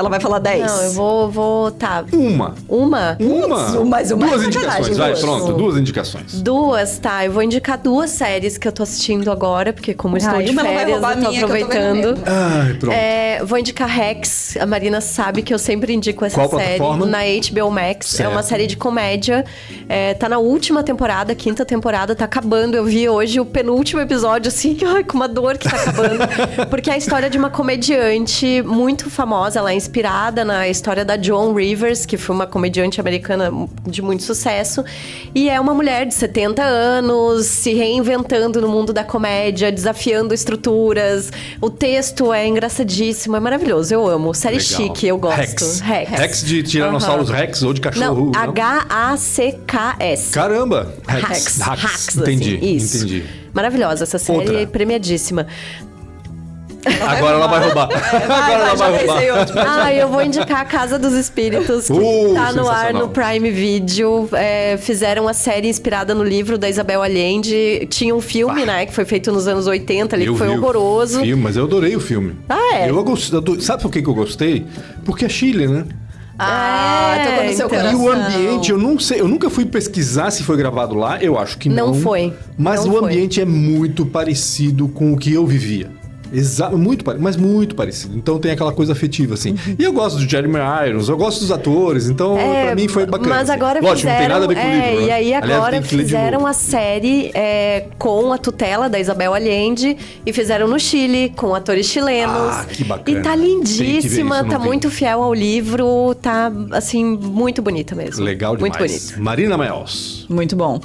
vai falar 10. Não, eu vou tá. Uma. Uma? Mais uma Duas é indicações. sacanagem, Vai, duas. pronto. 2 indicações. Duas, tá. Eu vou indicar 2 séries que eu tô assistindo agora, porque como eu estou Ai, de uma ela vai férias, roubar a eu tô minha, que eu tô vendo aproveitando. mesmo. Ai, pronto. Vou indicar Rex. A Marina sabe que eu sempre indico essa Qual série. plataforma? Na HBO Max. Certo. É uma série de comédia. Tá na última temporada, 5ª temporada, tá acabando. Eu vi hoje o penúltimo episódio, assim, ai, com uma dor que tá acabando. Porque é a história de uma comediante comediante muito famosa, ela é inspirada na história da Joan Rivers, que foi uma comediante americana de muito sucesso. E é uma mulher de 70 anos, se reinventando no mundo da comédia, desafiando estruturas. O texto é engraçadíssimo, é maravilhoso, eu amo. Série Legal. chique, eu gosto. Rex de Tiranossauros Rex ou de cachorro? Não, H-A-C-K-S. Caramba! Hacks. Entendi, assim, isso. entendi. Maravilhosa essa série, Outra. premiadíssima. Agora ela vai roubar. Agora ela vai roubar. Eu vou indicar a Casa dos Espíritos, que tá no ar sensacional. no Prime Video. Fizeram a série inspirada no livro da Isabel Allende. Tinha um filme, né, que foi feito nos anos 80 ali, que foi vi horroroso. o filme, mas eu adorei o filme. Sabe por que eu gostei? Porque é Chile, né? Tocou no seu coração. E o ambiente, eu não sei, eu nunca fui pesquisar se foi gravado lá, eu acho que não. Não foi. Mas Não o foi. ambiente é muito parecido com o que eu vivia. Mas muito parecido. Então tem aquela coisa afetiva, assim. E eu gosto do Jeremy Irons, eu gosto dos atores, então pra mim foi bacana. Mas agora assim. Lógico, fizeram... não tem nada a ver com o livro, né? E aí Aliás, agora tem que ler de fizeram novo. a série com a tutela da Isabel Allende e fizeram no Chile, com atores chilenos. Ah, que bacana. E tá Tem que ver lindíssima, isso, não tá vi. muito fiel ao livro, tá, assim, muito bonita mesmo. Legal demais. Muito bonito. Marina Mels. Muito bom.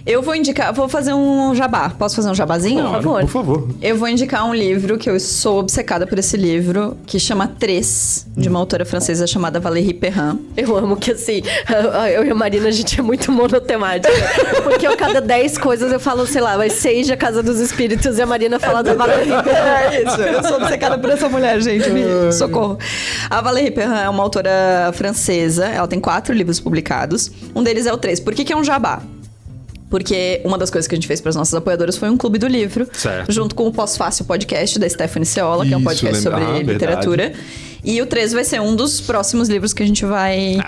Eu vou indicar, vou fazer um jabá. Posso fazer um jabazinho? Claro, por favor. Eu vou indicar um livro que eu sou obcecada por esse livro, que chama Três, de uma autora francesa chamada Valérie Perrin. Eu amo que, assim, eu e a Marina, a gente é muito monotemática. Porque eu, cada 10 coisas, eu falo, sei lá, mas 6 de A Casa dos Espíritos e a Marina fala da Valérie. É isso, eu sou obcecada por essa mulher, gente, me socorro. A Valérie Perrin é uma autora francesa, ela tem 4 livros publicados. Um deles é o 3. Por que é um jabá? Porque uma das coisas que a gente fez para as nossas apoiadoras foi um clube do livro. Certo. Junto com o Pós-Fácil Podcast da Stephanie Ceola, que é um Isso, podcast lembra. sobre literatura. E o 3 vai ser um dos próximos livros que a gente vai,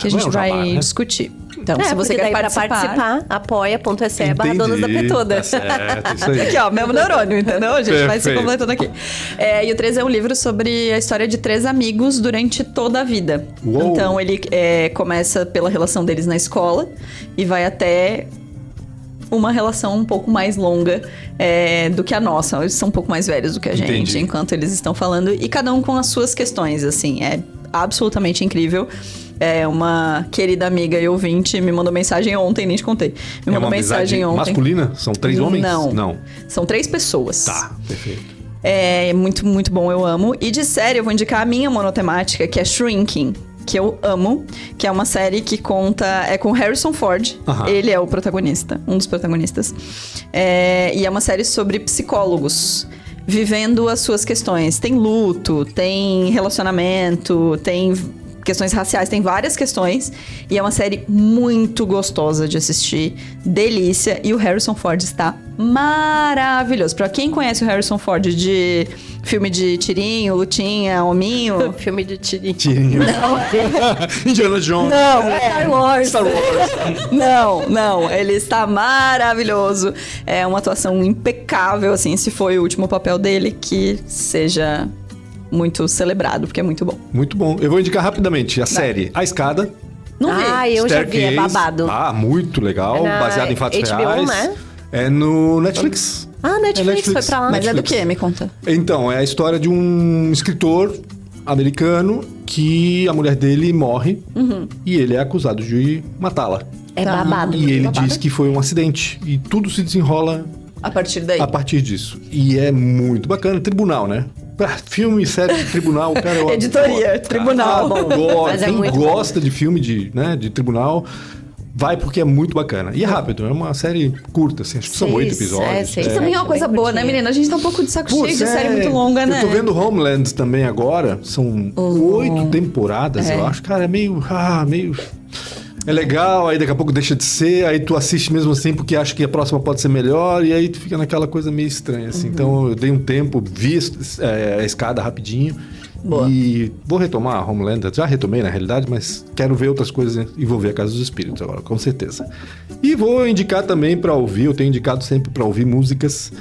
discutir. Então, se você quer participar, apoia.se/donas da Petoda. Tá certo, isso aí. Aqui, ó, mesmo neurônio, entendeu? A gente vai se Perfeito. completando aqui. E o 3 é um livro sobre a história de 3 amigos durante toda a vida. Uou. Então, ele começa pela relação deles na escola e vai até uma relação um pouco mais longa do que a nossa. Eles são um pouco mais velhos do que a gente, Entendi. enquanto eles estão falando. E cada um com as suas questões, assim. É absolutamente incrível. Uma querida amiga e ouvinte me mandou mensagem ontem, nem te contei. Me mandou uma mensagem amizade ontem. masculina? São 3 homens? Não. São 3 pessoas. Tá, perfeito. É muito, muito bom, eu amo. E de série, eu vou indicar a minha monotemática, que é Shrinking, que eu amo, que é uma série que conta... É com Harrison Ford. Aham. Ele é o protagonista, um dos protagonistas. E é uma série sobre psicólogos vivendo as suas questões. Tem luto, tem relacionamento, tem questões raciais, tem várias questões. E é uma série muito gostosa de assistir. Delícia. E o Harrison Ford está maravilhoso. Pra quem conhece o Harrison Ford de filme de tirinho, lutinha, hominho... Filme de tirinho. Tirinho. Indiana Jones. Não, Star Wars. Star Wars. Não, ele está maravilhoso. É uma atuação impecável, assim, se foi o último papel dele, que seja muito celebrado, porque é muito bom. Muito bom. Eu vou indicar rapidamente a série A Escada. Não vi. Eu já vi, é Staircase. babado. Muito legal, É na baseado em fatos HBO, reais. né? É no Netflix. Netflix foi pra lá. Mas é do Netflix. quê? Me conta. Então, é a história de um escritor americano que a mulher dele morre e ele é acusado de matá-la. É babado. E ele babado. diz que foi um acidente e tudo se desenrola A partir daí. a partir disso. E é muito bacana. Tribunal, né? Filme, série de tribunal, cara. Eu Editoria, adoro, tribunal. Cara, Mas é quem muito gosta de filme de tribunal, vai porque é muito bacana. E é rápido, é uma série curta, assim, acho que são 8 episódios. seis, Isso também é uma coisa bem boa, né, curtinho. menina? A gente tá um pouco de saco Pô, cheio de série muito longa, né? Eu tô vendo Homeland também agora. São 8 temporadas, eu acho. Cara, é meio... É legal, aí daqui a pouco deixa de ser, aí tu assiste mesmo assim porque acha que a próxima pode ser melhor, e aí tu fica naquela coisa meio estranha, assim. Então eu dei um tempo, vi a escada rapidinho. Boa. E vou retomar a Homeland, já retomei na realidade, mas quero ver outras coisas envolver a Casa dos Espíritos agora, com certeza. E vou indicar também pra ouvir, eu tenho indicado sempre pra ouvir músicas,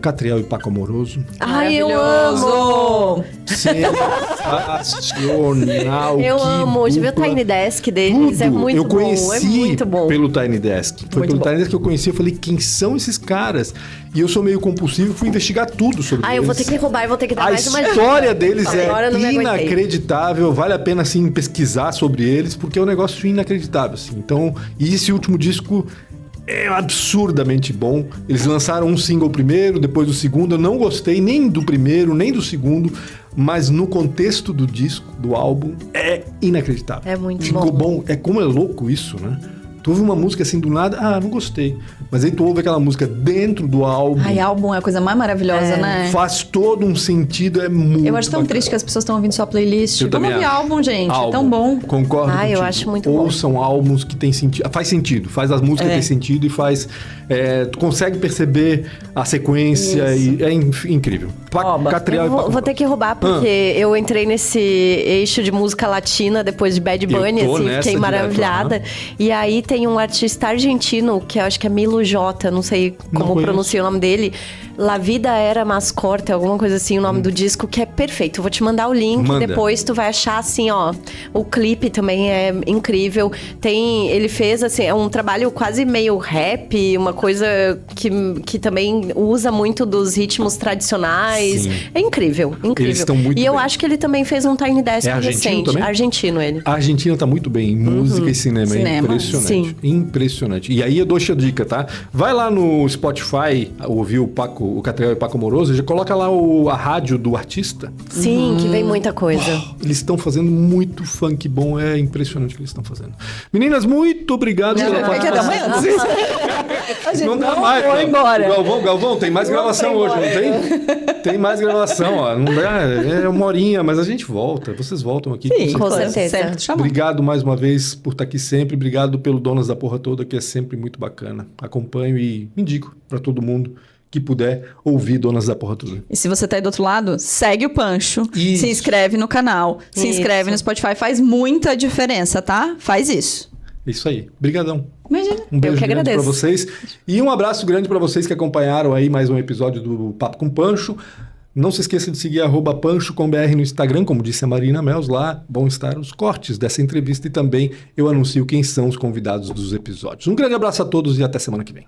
Catriel e Paco Amoroso. Ai, eu Maravilhoso. amo! Sensacional. Eu amo. Já viu o Tiny Desk deles? É muito eu bom. conheci É muito bom. pelo Tiny Desk. Foi Muito pelo bom. Tiny Desk que eu conheci. Eu falei, quem são esses caras? E eu sou meio compulsivo, fui investigar tudo sobre eles. Eu vou ter que roubar e vou ter que dar A mais uma história deles Agora eu não me é aguentei. inacreditável. Vale a pena, assim, pesquisar sobre eles, porque é um negócio inacreditável, assim. Então, e esse último disco é absurdamente bom. Eles lançaram um single primeiro, depois o segundo. Eu não gostei nem do primeiro, nem do segundo, mas no contexto do disco, do álbum, é inacreditável. É muito Ficou bom. bom. É como é louco isso, né? Tu ouve uma música assim do nada, não gostei. Mas aí tu ouve aquela música dentro do álbum, Ai, álbum é a coisa mais maravilhosa, né? faz todo um sentido, é muito Eu acho tão bacana. triste que as pessoas estão ouvindo sua playlist. Eu Vamos também ouvir acho. álbum, gente. É Álbum. tão bom. Concordo Eu contigo. acho muito bom. Ouçam álbuns que tem sentido. Faz sentido. Faz as músicas que tem sentido e faz... tu consegue perceber a sequência e é incrível. Oba. Catriel Eu e Paco vou ter que roubar, porque eu entrei nesse eixo de música latina depois de Bad Bunny, Eu tô assim, nessa fiquei direto, maravilhada. E aí tem um artista argentino, que eu acho que é Milo J, não sei como conheço. pronuncia o nome dele. La Vida Era Más Corta, alguma coisa assim, o nome do disco, que é perfeito. Eu vou te mandar o link, Manda. depois tu vai achar assim, ó. O clipe também é incrível. Ele fez, assim, é um trabalho quase meio rap, uma coisa que também usa muito dos ritmos tradicionais. Sim. É incrível, incrível. Eles estão muito e eu bem. acho que ele também fez um Tiny Desk É argentino recente. também? Argentino ele. A Argentina tá muito bem em música e cinema. É Cinema. impressionante. Sim. Impressionante. E aí eu dou a dica, tá? Vai lá no Spotify, ouvir o Catriel e Paco Moroso, já coloca lá a rádio do artista. Sim, que vem muita coisa. Eles estão fazendo muito funk bom, é impressionante o que eles estão fazendo. Meninas, muito obrigado pela Quer dar participação. amanhã? Não dá mais. Vou embora. Galvão, tem mais gravação hoje, não tem? Tem mais gravação, ó. Não dá, é uma horinha, mas a gente volta. Vocês voltam aqui. Sim, Com claro, certeza. Sempre te chamando. Obrigado mais uma vez por estar aqui sempre. Obrigado pelo Donas da Porra Toda, que é sempre muito bacana. Acompanho e indico para todo mundo que puder ouvir Donas da Porra Toda. E se você tá aí do outro lado, segue o Pancho, Isso. se inscreve no canal, se Isso. inscreve no Spotify, faz muita diferença, tá? Faz isso. É isso aí. Brigadão. Imagina. Um beijo que grande agradeço. para vocês. E um abraço grande para vocês que acompanharam aí mais um episódio do Papo com Pancho. Não se esqueça de seguir @pancho.com.br no Instagram, como disse a Marina Mels, lá vão estar os cortes dessa entrevista e também eu anuncio quem são os convidados dos episódios. Um grande abraço a todos e até semana que vem.